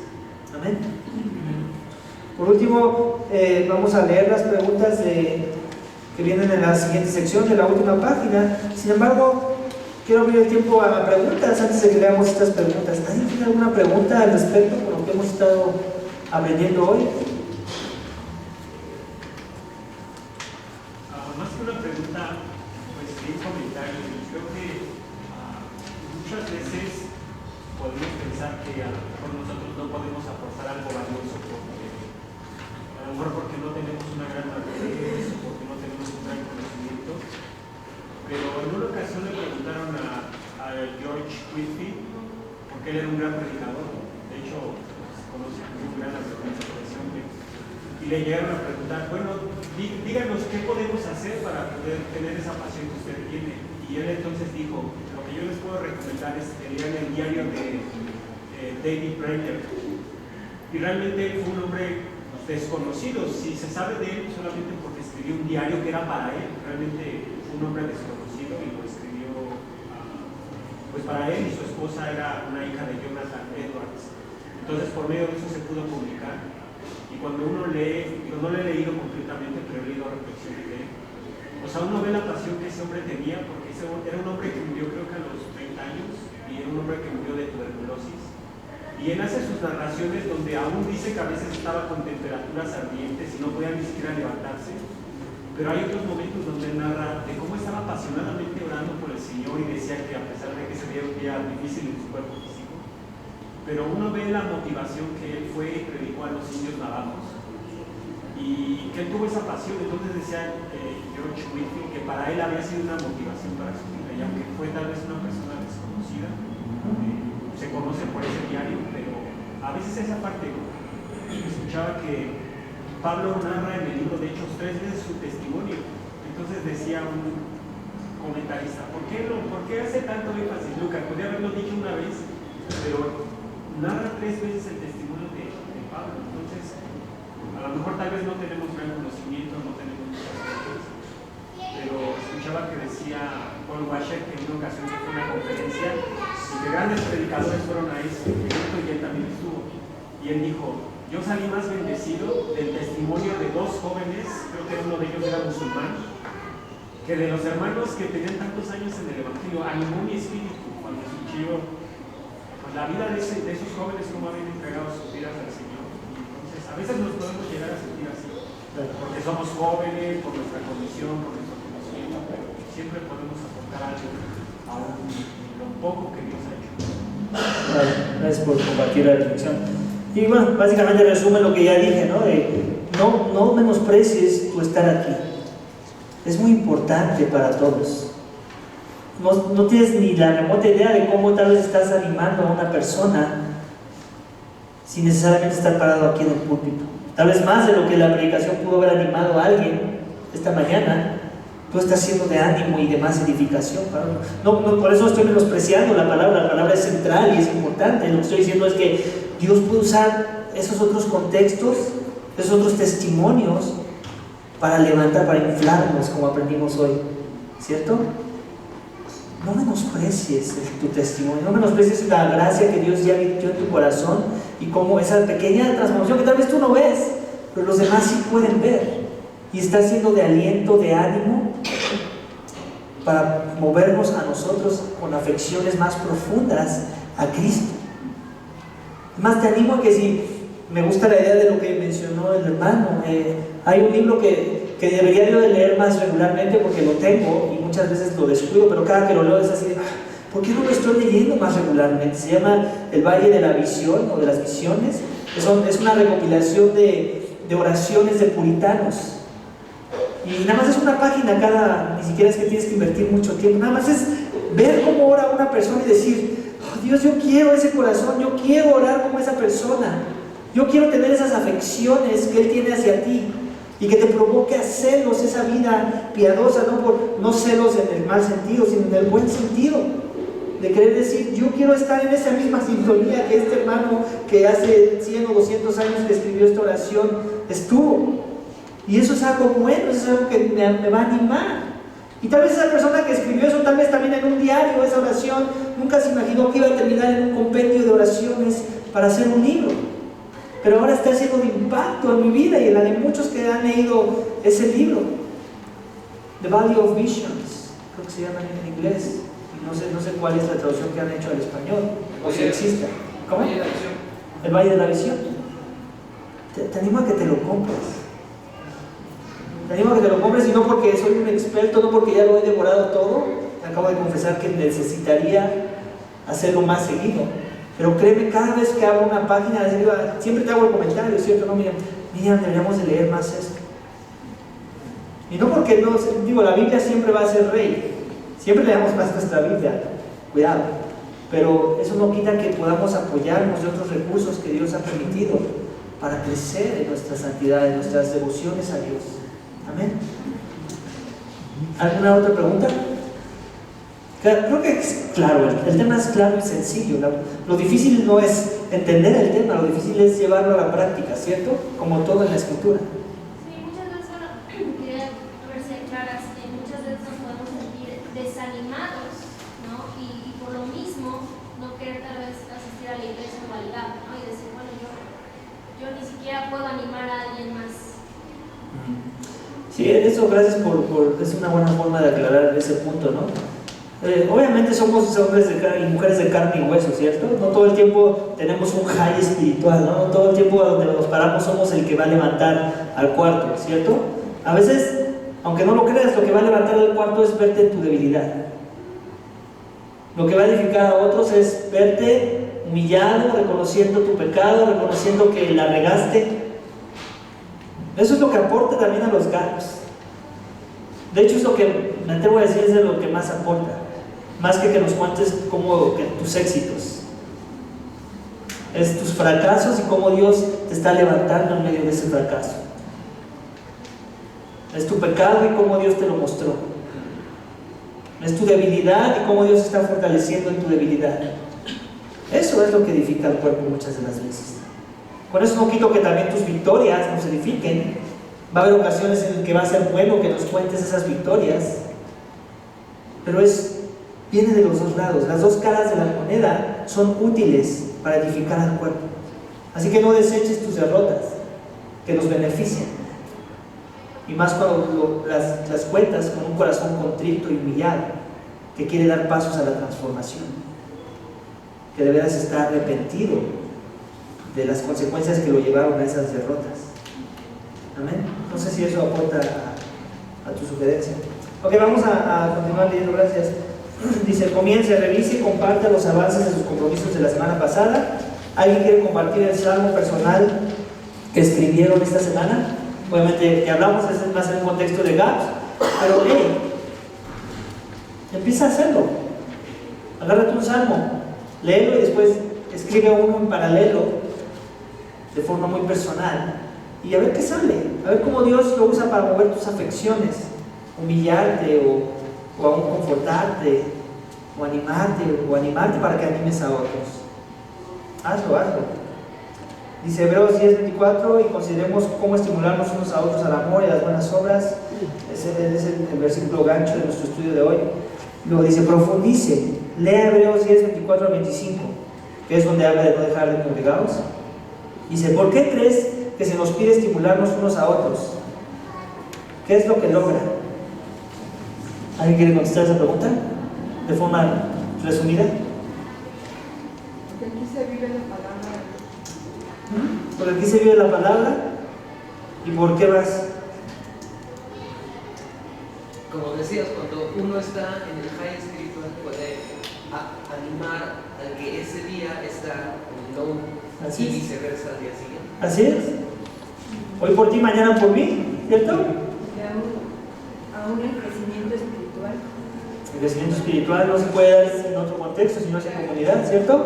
Amén. Por último, vamos a leer las preguntas que vienen en la siguiente sección de la última página. Sin embargo, quiero abrir el tiempo a preguntas antes de que veamos estas preguntas. ¿Alguien tiene alguna pregunta al respecto con lo que hemos estado aprendiendo hoy? Más que una pregunta, pues un comentario. Creo que muchas veces podemos pensar que a lo mejor nosotros no podemos aportar algo valioso, a lo mejor porque no tenemos una gran madurez o porque no tenemos un gran conocimiento. Pero en una ocasión le preguntaron a George Whitefield, porque él era un gran predicador, de hecho se conoce como un gran expresión, y le llegaron a preguntar, bueno, díganos qué podemos hacer para poder tener esa pasión que usted tiene. Y él entonces dijo, lo que yo les puedo recomendar es que lean el diario de David Brainerd. Y realmente fue un hombre desconocido, si se sabe de él solamente porque escribió un diario que era para él, realmente fue un hombre desconocido y lo escribió pues para él, y su esposa era una hija de Jonathan Edwards. Entonces por medio de eso se pudo publicar, y cuando uno lee, yo no lo he leído completamente, pero he leído reflexiones de él, o sea, uno ve la pasión que ese hombre tenía, porque era un hombre que murió creo que a los 30 años, y era un hombre que murió de tuberculosis. Y él hace sus narraciones donde aún dice que a veces estaba con temperaturas ardientes y no podía ni siquiera levantarse. Pero hay otros momentos donde él narra de cómo estaba apasionadamente orando por el Señor y decía que a pesar de que se veía un día difícil en su cuerpo físico, pero uno ve la motivación que él fue y predicó a los indios navajos y que él tuvo esa pasión. Entonces decía George Whitefield que para él había sido una motivación para su vida, y aunque fue tal vez una persona desconocida, se conoce por ese diario, pero a veces esa parte, escuchaba que Pablo narra en el libro de Hechos 3 veces su testimonio. Entonces decía un comentarista, ¿por qué hace tanto énfasis Lucas? Podría haberlo dicho una vez, pero narra 3 veces el testimonio de Pablo. Entonces, a lo mejor tal vez no tenemos gran conocimiento, no tenemos muchas cosas, pero escuchaba que decía Paul Washer que en una ocasión fue una conferencia y que grandes predicadores fueron a ese evento y él también estuvo. Y él dijo, yo salí más bendecido del testimonio de 2 jóvenes, creo que uno de ellos era musulmán, que de los hermanos que tenían tantos años en el Evangelio, animó mi espíritu cuando escuché pues, la vida de esos jóvenes, cómo habían entregado sus vidas al Señor. Y entonces, a veces nos podemos llegar a sentir así, porque somos jóvenes, por nuestra condición, por nuestro conocimiento, pero siempre podemos aportar algo aún en lo poco que Dios ha hecho. Vale, gracias por compartir la reflexión. Y bueno, básicamente resume lo que ya dije, ¿no? No menosprecies tu estar aquí. Es muy importante para todos. No tienes ni la remota idea de cómo tal vez estás animando a una persona sin necesariamente estar parado aquí en el púlpito. Tal vez más de lo que la predicación pudo haber animado a alguien esta mañana, tú estás siendo de ánimo y de más edificación. No, por eso estoy menospreciando la palabra es central y es importante. Lo que estoy diciendo es que Dios puede usar esos otros contextos, esos otros testimonios para levantar, para inflarnos, como aprendimos hoy, ¿cierto? No menosprecies tu testimonio, no menosprecies la gracia que Dios ya metió en tu corazón y como esa pequeña transformación que tal vez tú no ves, pero los demás sí pueden ver y está siendo de aliento, de ánimo para movernos a nosotros con afecciones más profundas a Cristo. Más te animo a que si me gusta la idea de lo que mencionó el hermano, hay un libro que debería yo de leer más regularmente porque lo tengo y muchas veces lo descuido, pero cada que lo leo es así, ¿por qué no lo estoy leyendo más regularmente? Se llama El Valle de la Visión o de las Visiones. Es una recopilación de oraciones de puritanos. Y nada más es una página cada, ni siquiera es que tienes que invertir mucho tiempo, nada más es ver cómo ora una persona y decir, oh, Dios, yo quiero ese corazón, yo quiero orar como esa persona, yo quiero tener esas afecciones que Él tiene hacia ti y que te provoque a celos esa vida piadosa, no celos en el mal sentido, sino en el buen sentido, de querer decir, yo quiero estar en esa misma sintonía que este hermano que hace 100 o 200 años que escribió esta oración estuvo. Y eso es algo bueno, eso es algo que me va a animar. Y tal vez esa persona que escribió eso, tal vez también en un diario, esa oración, nunca se imaginó que iba a terminar en un compendio de oraciones para hacer un libro. Pero ahora está haciendo un impacto en mi vida y en la de muchos que han leído ese libro. The Valley of Visions, creo que se llama en inglés. Y no sé cuál es la traducción que han hecho al español, o si existe. ¿Cómo? El Valle de la Visión. Te animo a que te lo compres. Te animo a que te lo compres y no porque soy un experto, no porque ya lo he devorado todo. Acabo de confesar que necesitaría hacerlo más seguido. Pero créeme, cada vez que abro una página, siempre te hago el comentario, ¿cierto? No, Miriam, deberíamos de leer más esto. Y no porque no, digo, la Biblia siempre va a ser rey. Siempre leamos más nuestra Biblia, cuidado. Pero eso no quita que podamos apoyarnos de otros recursos que Dios ha permitido para crecer en nuestra santidad, en nuestras devociones a Dios. Amén. ¿Alguna otra pregunta? Creo que es claro, el tema es claro y sencillo. Lo difícil no es entender el tema, lo difícil es llevarlo a la práctica, ¿cierto? Como todo en la Escritura. Sí, muchas veces, quería verse claras, muchas veces nos podemos sentir desanimados, ¿no? Y por lo mismo no querer tal vez asistir a la iglesia obligado, ¿no? Y decir, bueno, yo ni siquiera puedo animar a alguien más. Sí, eso, gracias es una buena forma de aclarar ese punto, ¿no? Obviamente somos hombres y mujeres de carne y hueso, ¿cierto? No todo el tiempo tenemos un high espiritual, ¿no? No todo el tiempo donde nos paramos somos el que va a levantar al cuarto, ¿cierto? A veces, aunque no lo creas, lo que va a levantar al cuarto es verte en tu debilidad. Lo que va a edificar a otros es verte humillado, reconociendo tu pecado, reconociendo que la regaste. Eso es lo que aporta también a los gatos. De hecho, es lo que me atrevo a decir, es de lo que más aporta. Más que nos cuentes tus éxitos. Es tus fracasos y cómo Dios te está levantando en medio de ese fracaso. Es tu pecado y cómo Dios te lo mostró. Es tu debilidad y cómo Dios está fortaleciendo en tu debilidad. Eso es lo que edifica al cuerpo muchas de las veces. Con eso no quito que también tus victorias nos edifiquen. Va a haber ocasiones en las que va a ser bueno que nos cuentes esas victorias, pero viene de los dos lados. Las dos caras de la moneda son útiles para edificar al cuerpo. Así que no deseches tus derrotas, que nos benefician. Y más cuando las cuentas con un corazón contrito y humillado, que quiere dar pasos a la transformación, que deberás estar arrepentido de las consecuencias que lo llevaron a esas derrotas. Amén. No sé si eso aporta a tu sugerencia. Ok, vamos a continuar leyendo. Gracias. Dice, comience, revise y comparte los avances de sus compromisos de la semana pasada. ¿Alguien quiere compartir el salmo personal que escribieron esta semana? Obviamente, que hablamos es más en un contexto de gaps, pero hey, empieza a hacerlo. Agárrate un salmo, léelo y después escribe uno en paralelo, de forma muy personal, y a ver qué sale, a ver cómo Dios lo usa para mover tus afecciones, humillarte o aún confortarte, o animarte para que animes a otros. Hazlo. Dice Hebreos 10:24, y consideremos cómo estimularnos unos a otros al amor y a las buenas obras. Ese es el versículo gancho de nuestro estudio de hoy. Luego dice, profundice, lea Hebreos 10:24-25, que es donde habla de no dejar de congregados. Dice, ¿por qué crees que se nos pide estimularnos unos a otros? ¿Qué es lo que logra? ¿Alguien quiere contestar esa pregunta? De forma resumida. Porque aquí se vive la palabra. Porque aquí se vive la palabra. ¿Y por qué vas? Como decías, cuando uno está en el high espiritual puede animar al que ese día está en el low Así y es. viceversa al día siguiente. Así es. Hoy por ti, mañana por mí, ¿cierto? Aún el crecimiento espiritual. El crecimiento espiritual no se puede dar en otro contexto, sino en comunidad, ¿cierto?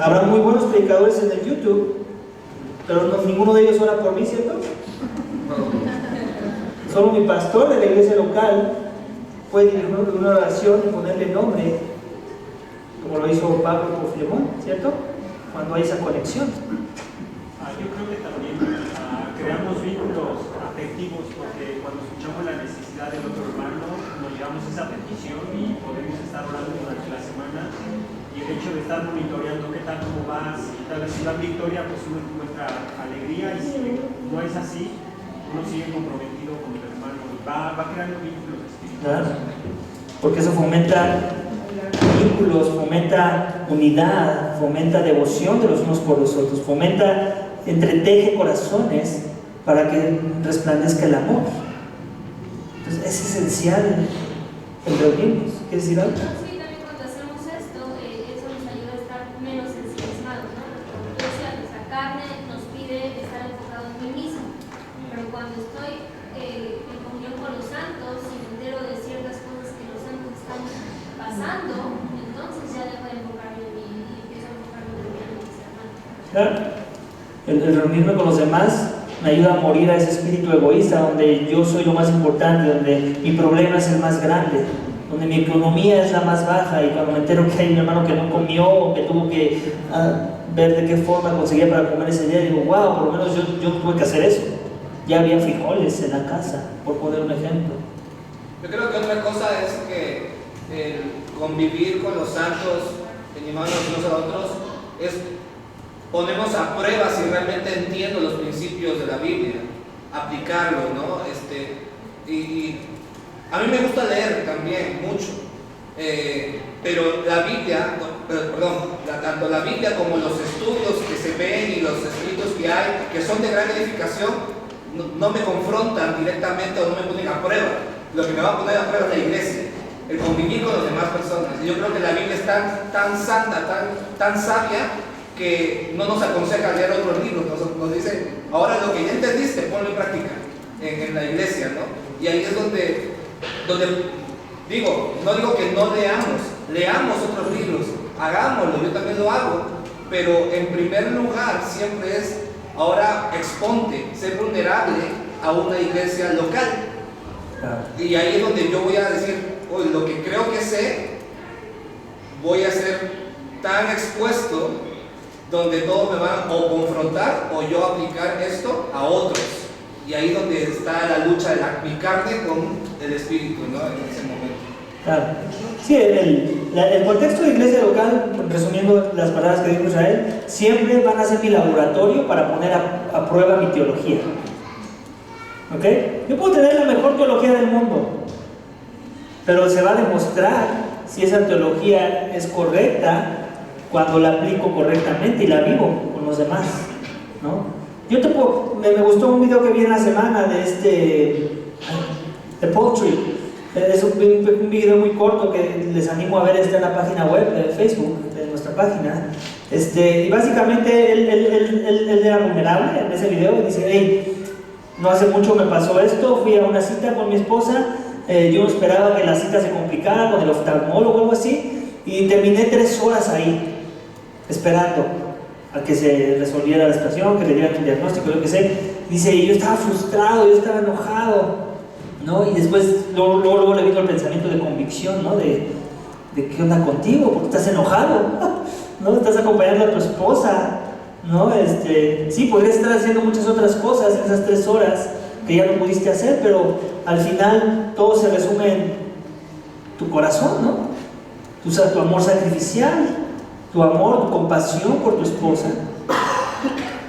Habrá muy buenos predicadores en el YouTube, pero ninguno de ellos ora por mí, ¿cierto? Solo mi pastor de la iglesia local puede dirigir una oración y ponerle nombre, como lo hizo Pablo con Filemón, ¿cierto? Cuando hay esa conexión. Yo creo que también creamos vínculos afectivos, porque cuando escuchamos la necesidad del otro hermano, nos llevamos esa petición y podemos estar orando durante la semana. Y el hecho de estar monitoreando qué tal, cómo vas, y tal vez si dan victoria, pues uno encuentra alegría, y si no es así, uno sigue comprometido con el hermano y va creando vínculos espirituales. Porque eso fomenta vínculos, fomenta unidad, fomenta devoción de los unos por los otros, entreteje corazones para que resplandezca el amor. Entonces es esencial el reunirnos. ¿Quieres decir algo? Sí, también cuando hacemos esto, eso nos ayuda a estar menos ensimismados, ¿no? Como tú decías, nuestra carne nos pide estar enfocado en mí mismo, pero cuando estoy en comunión con los santos y me entero de ciertas cosas que los santos están pasando, entonces ya dejo de enfocarme en mí y empiezo a enfocarme en mis hermanos. Claro. El reunirme con los demás me ayuda a morir a ese espíritu egoísta donde yo soy lo más importante, donde mi problema es el más grande, donde mi economía es la más baja, y cuando me entero que hay un hermano que no comió o que tuvo que ver de qué forma conseguía para comer ese día, digo, wow, por lo menos yo tuve que hacer eso. Ya había frijoles en la casa, por poner un ejemplo. Yo creo que otra cosa es que el convivir con los santos, animarnos unos a otros, es ponernos a prueba si realmente entiendo los principios de la Biblia, aplicarlos, ¿no? Y a mí me gusta leer también mucho, pero la Biblia, tanto la Biblia como los estudios que se ven y los escritos que hay, que son de gran edificación, no me confrontan directamente o no me ponen a prueba. Lo que me va a poner a prueba es la iglesia, el convivir con las demás personas. Y yo creo que la Biblia es tan santa, tan sabia, que no nos aconseja leer otros libros, nos dice, ahora lo que ya entendiste, ponlo en práctica en la iglesia, ¿no? Y ahí es donde no digo que no leamos otros libros, hagámoslo, yo también lo hago, pero en primer lugar siempre es, ahora exponte, sé vulnerable a una iglesia local. Y ahí es donde yo voy a decir, oye, lo que creo que sé, voy a ser tan expuesto donde todos me van o confrontar o yo aplicar esto a otros. Y ahí es donde está la lucha de mi carne con el espíritu, ¿no? En ese momento. Claro. Sí, el contexto de iglesia local, resumiendo las palabras que dijo Israel, siempre van a ser mi laboratorio para poner a prueba mi teología. ¿Ok? Yo puedo tener la mejor teología del mundo, pero se va a demostrar si esa teología es correcta cuando la aplico correctamente y la vivo con los demás, ¿no? Me gustó un video que vi en la semana de Paul Tripp, Es un video muy corto que les animo a ver, está en la página web de Facebook, de nuestra página. Y básicamente él era vulnerable en ese video y dice: hey, no hace mucho me pasó esto, fui a una cita con mi esposa, yo esperaba que la cita se complicara con el oftalmólogo o algo así, y terminé 3 horas ahí, esperando a que se resolviera la situación, que le dieran un diagnóstico, yo qué sé. Dice, y yo estaba frustrado, yo estaba enojado, ¿no? Y después, luego le vino el pensamiento de convicción, ¿no? De ¿qué onda contigo? ¿Por qué estás enojado? ¿No? Estás acompañando a tu esposa, ¿no? Sí, podrías estar haciendo muchas otras cosas en esas 3 horas que ya no pudiste hacer, pero al final todo se resume en tu corazón, ¿no? Tu amor sacrificial, tu amor, tu compasión por tu esposa.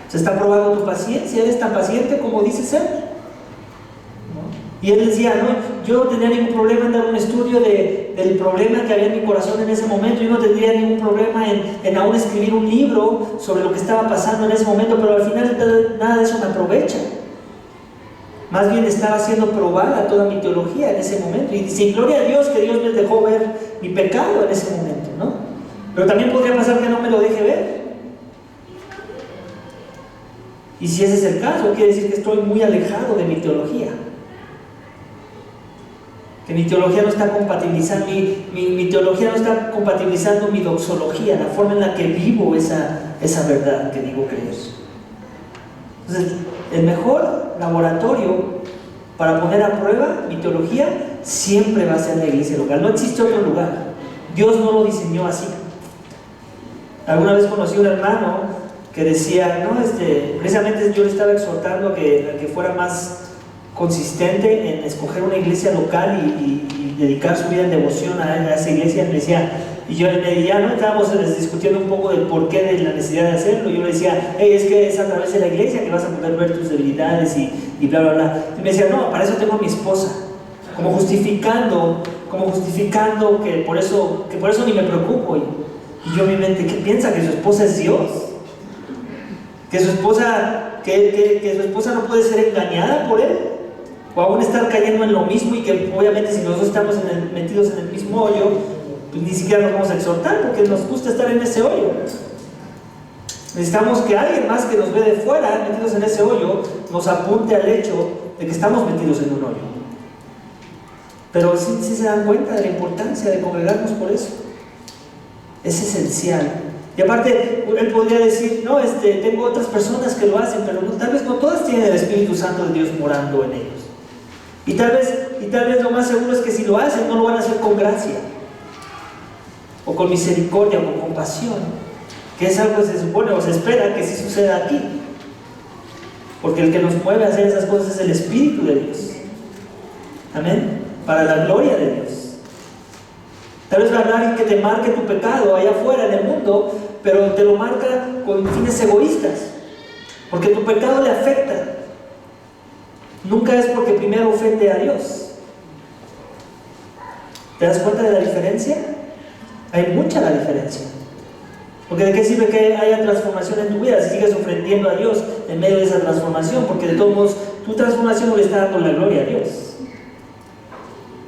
Se está probando tu paciencia, eres tan paciente como dices ser, ¿no? Y él decía, no, yo no tenía ningún problema en dar un estudio del problema que había en mi corazón en ese momento, yo no tendría ningún problema en aún escribir un libro sobre lo que estaba pasando en ese momento, pero al final nada de eso me aprovecha. Más bien estaba siendo probada toda mi teología en ese momento, y dice, gloria a Dios que Dios me dejó ver mi pecado en ese momento, ¿no? Pero también podría pasar que no me lo deje ver. Y si ese es el caso, quiere decir que estoy muy alejado de mi teología. Que mi teología no está compatibilizando, mi teología no está compatibilizando mi doxología, la forma en la que vivo esa verdad que digo creer. Entonces, el mejor laboratorio para poner a prueba mi teología siempre va a ser la iglesia local. No existe otro lugar. Dios no lo diseñó así. Alguna vez conocí a un hermano que decía, no, precisamente yo le estaba exhortando a que fuera más consistente en escoger una iglesia local y dedicar su vida en devoción a esa iglesia. Me decía, y yo ya no estábamos discutiendo un poco del porqué de la necesidad de hacerlo. Yo le decía, hey, es que es a través de la iglesia que vas a poder ver tus debilidades y bla, bla, bla. Y me decía, no, para eso tengo a mi esposa, como justificando que por eso ni me preocupo. Y yo en mi mente, ¿qué piensa? ¿Que su esposa es Dios? ¿Que su esposa no puede ser engañada por él? ¿O aún estar cayendo en lo mismo? Y que obviamente si nosotros estamos metidos en el mismo hoyo, pues ni siquiera nos vamos a exhortar porque nos gusta estar en ese hoyo. Necesitamos que alguien más que nos ve de fuera, metidos en ese hoyo, nos apunte al hecho de que estamos metidos en un hoyo. Pero sí se dan cuenta de la importancia de congregarnos por eso. Es esencial. Y aparte, él podría decir, no, tengo otras personas que lo hacen, pero tal vez no todas tienen el Espíritu Santo de Dios morando en ellos. Y tal vez lo más seguro es que si lo hacen, no lo van a hacer con gracia, o con misericordia, o con compasión, que es algo que se supone o se espera que sí suceda aquí. Porque el que nos mueve a hacer esas cosas es el Espíritu de Dios. Amén. Para la gloria de Dios. Tal vez habrá alguien que te marque tu pecado allá afuera en el mundo, pero te lo marca con fines egoístas, porque tu pecado le afecta. Nunca es porque primero ofende a Dios. ¿Te das cuenta de la diferencia? Hay mucha la diferencia. Porque ¿de qué sirve que haya transformación en tu vida si sigues ofendiendo a Dios en medio de esa transformación? Porque de todos modos tu transformación no le está dando la gloria a Dios.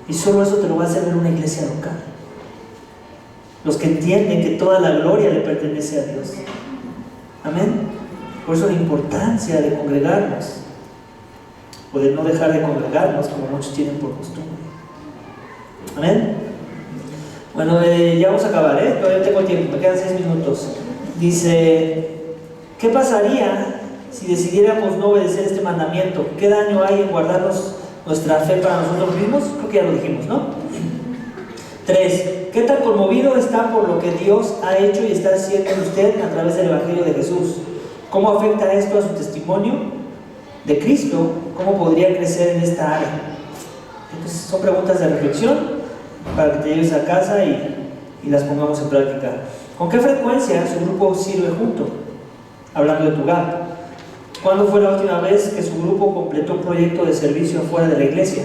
Y solo eso te lo va a hacer ver una iglesia local. Los que entienden que toda la gloria le pertenece a Dios. Amén. Por eso la importancia de congregarnos, o de no dejar de congregarnos como muchos tienen por costumbre. Amén. Bueno, ya vamos a acabar, todavía tengo tiempo, me quedan 6 minutos. Dice, ¿qué pasaría si decidiéramos no obedecer este mandamiento? ¿Qué daño hay en guardarnos nuestra fe para nosotros mismos? Creo que ya lo dijimos, ¿no? 3. ¿Qué tan conmovido está por lo que Dios ha hecho y está haciendo en usted a través del Evangelio de Jesús? ¿Cómo afecta esto a su testimonio de Cristo? ¿Cómo podría crecer en esta área? Entonces son preguntas de reflexión para que te lleves a casa y las pongamos en práctica. ¿Con qué frecuencia su grupo sirve junto? Hablando de tu GAP. ¿Cuándo fue la última vez que su grupo completó un proyecto de servicio fuera de la iglesia?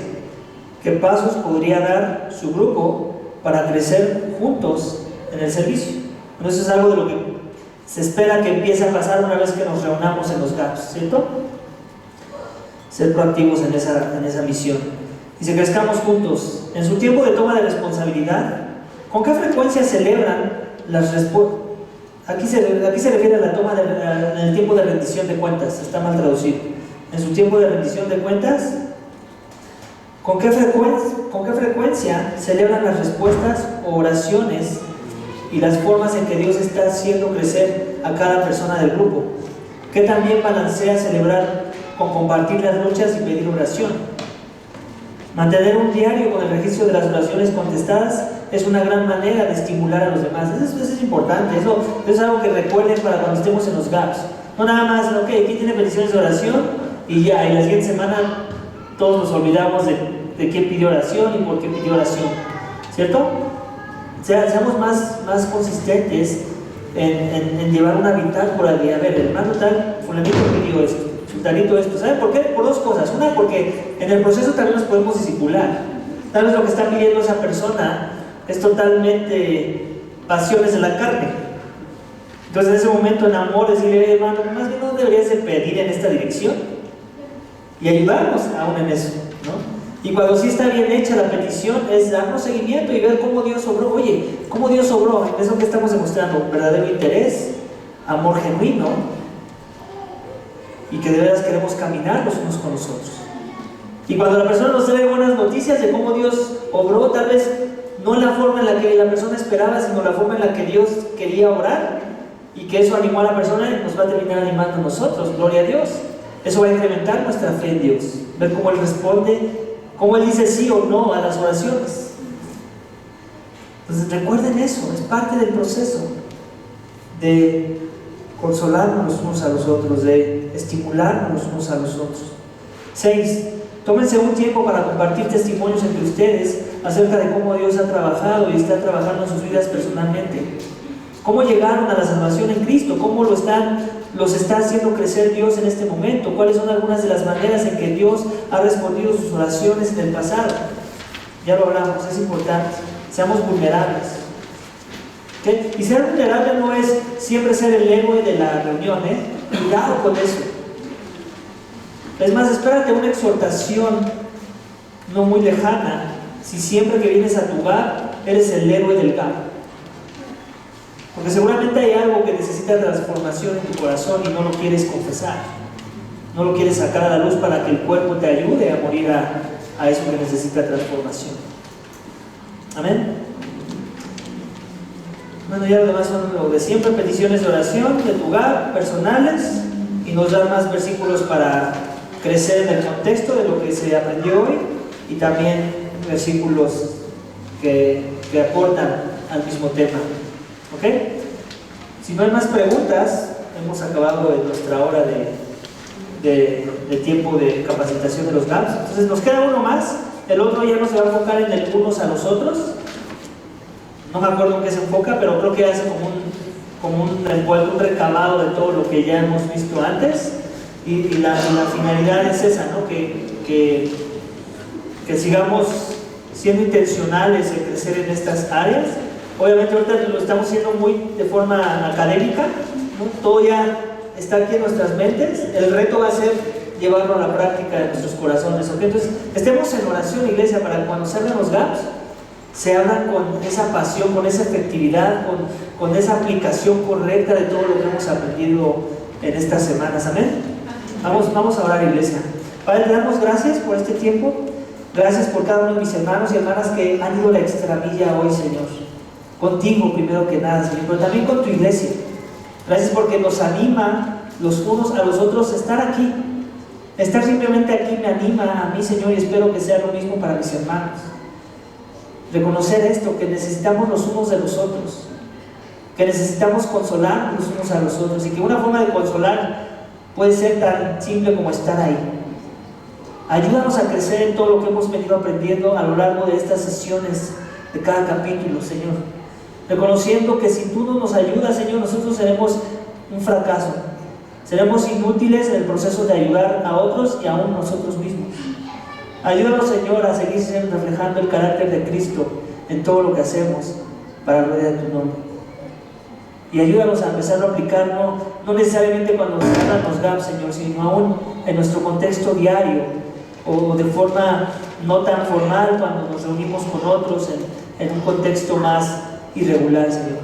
¿Qué pasos podría dar su grupo para crecer juntos en el servicio? Bueno, eso es algo de lo que se espera que empiece a pasar una vez que nos reunamos en los GAPs, ¿cierto? Ser proactivos en esa misión. y se crezcamos juntos. En su tiempo de toma de responsabilidad, ¿con qué frecuencia celebran las respuestas? Aquí se refiere a la toma en el tiempo de rendición de cuentas, está mal traducido. En su tiempo de rendición de cuentas, ¿con qué frecuencia celebran las respuestas o oraciones y las formas en que Dios está haciendo crecer a cada persona del grupo? ¿Qué también balancea celebrar con compartir las luchas y pedir oración? Mantener un diario con el registro de las oraciones contestadas es una gran manera de estimular a los demás. Eso es importante, eso es algo que recuerden para cuando estemos en los gaps. No nada más, ok, aquí tiene peticiones de oración y ya, y la siguiente semana todos nos olvidamos de quién pidió oración y por qué pidió oración, ¿cierto? Seamos más consistentes en llevar una bitácora de, a ver, el hermano tal, fulanito pidió esto, sultanito esto. ¿Saben por qué? Por dos cosas. Una, porque en el proceso también nos podemos discipular. Tal vez lo que está pidiendo esa persona es totalmente pasiones de la carne. Entonces en ese momento en amor decirle, hermano, más bien no deberías de pedir en esta dirección y ayudarnos aún en eso, ¿no? Y cuando sí está bien hecha la petición es darnos seguimiento y ver cómo Dios obró. Oye, cómo Dios obró, es lo que estamos demostrando, verdadero interés, amor genuino y que de veras queremos caminar los unos con los otros. Y cuando la persona nos trae buenas noticias de cómo Dios obró, tal vez no en la forma en la que la persona esperaba, sino la forma en la que Dios quería obrar, y que eso animó a la persona y nos va a terminar animando a nosotros. Gloria a Dios. Eso va a incrementar nuestra fe en Dios, ver cómo Él responde, cómo Él dice sí o no a las oraciones. Entonces recuerden eso, es parte del proceso de consolarnos los unos a los otros, de estimularnos los unos a los otros. 6. Tómense un tiempo para compartir testimonios entre ustedes acerca de cómo Dios ha trabajado y está trabajando en sus vidas personalmente. ¿Cómo llegaron a la salvación en Cristo? ¿Cómo los está haciendo crecer Dios en este momento? ¿Cuáles son algunas de las maneras en que Dios ha respondido sus oraciones en el pasado? Ya lo hablamos, es importante. Seamos vulnerables. ¿Okay? Y ser vulnerable no es siempre ser el héroe de la reunión, ¿eh? Cuidado con eso. Es más, espérate una exhortación no muy lejana si siempre que vienes a tu hogar eres el héroe del GAP. Porque seguramente hay algo que necesita transformación en tu corazón y no lo quieres confesar. No lo quieres sacar a la luz para que el cuerpo te ayude a morir a eso que necesita transformación. Amén. Bueno, ya lo demás son lo de siempre, peticiones de oración de tu hogar, personales, y nos dan más versículos para crecer en el contexto de lo que se aprendió hoy, y también versículos que aportan al mismo tema. ¿Ok? Si no hay más preguntas, hemos acabado en nuestra hora de tiempo de capacitación de los GAPS. Entonces nos queda uno más, el otro ya no se va a enfocar en el unos a los otros. No me acuerdo en qué se enfoca, pero creo que hace como un recabado de todo lo que ya hemos visto antes. Y la finalidad es esa, ¿no? Que sigamos siendo intencionales en crecer en estas áreas. Obviamente ahorita lo estamos haciendo muy de forma académica, ¿no? Todo ya está aquí en nuestras mentes. El reto va a ser llevarlo a la práctica de nuestros corazones, ¿ok? Entonces estemos en oración, iglesia, para que cuando se abran los GAPS se abran con esa pasión, con esa efectividad, con esa aplicación correcta de todo lo que hemos aprendido en estas semanas. Amén. Vamos a orar, iglesia. Padre, te damos gracias por este tiempo. Gracias por cada uno de mis hermanos y hermanas que han ido la extramilla hoy, Señor. Contigo primero que nada, Señor, pero también con tu iglesia. Gracias porque nos anima los unos a los otros a estar aquí. Estar simplemente aquí me anima a mí, Señor, y espero que sea lo mismo para mis hermanos. Reconocer esto, que necesitamos los unos de los otros, que necesitamos consolar los unos a los otros, y que una forma de consolar puede ser tan simple como estar ahí. Ayúdanos a crecer en todo lo que hemos venido aprendiendo a lo largo de estas sesiones de cada capítulo, Señor. Reconociendo que si tú no nos ayudas, Señor, nosotros seremos un fracaso. Seremos inútiles en el proceso de ayudar a otros y aún nosotros mismos. Ayúdanos, Señor, a seguir reflejando el carácter de Cristo en todo lo que hacemos para la gloria de tu nombre. Y ayúdanos a empezar a aplicar, no necesariamente cuando se hagan los GAPS, Señor, sino aún en nuestro contexto diario o de forma no tan formal, cuando nos reunimos con otros en un contexto más irregular, Señor.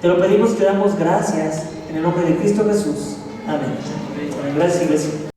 Te lo pedimos y te damos gracias en el nombre de Cristo Jesús. Amén. Gracias, iglesia.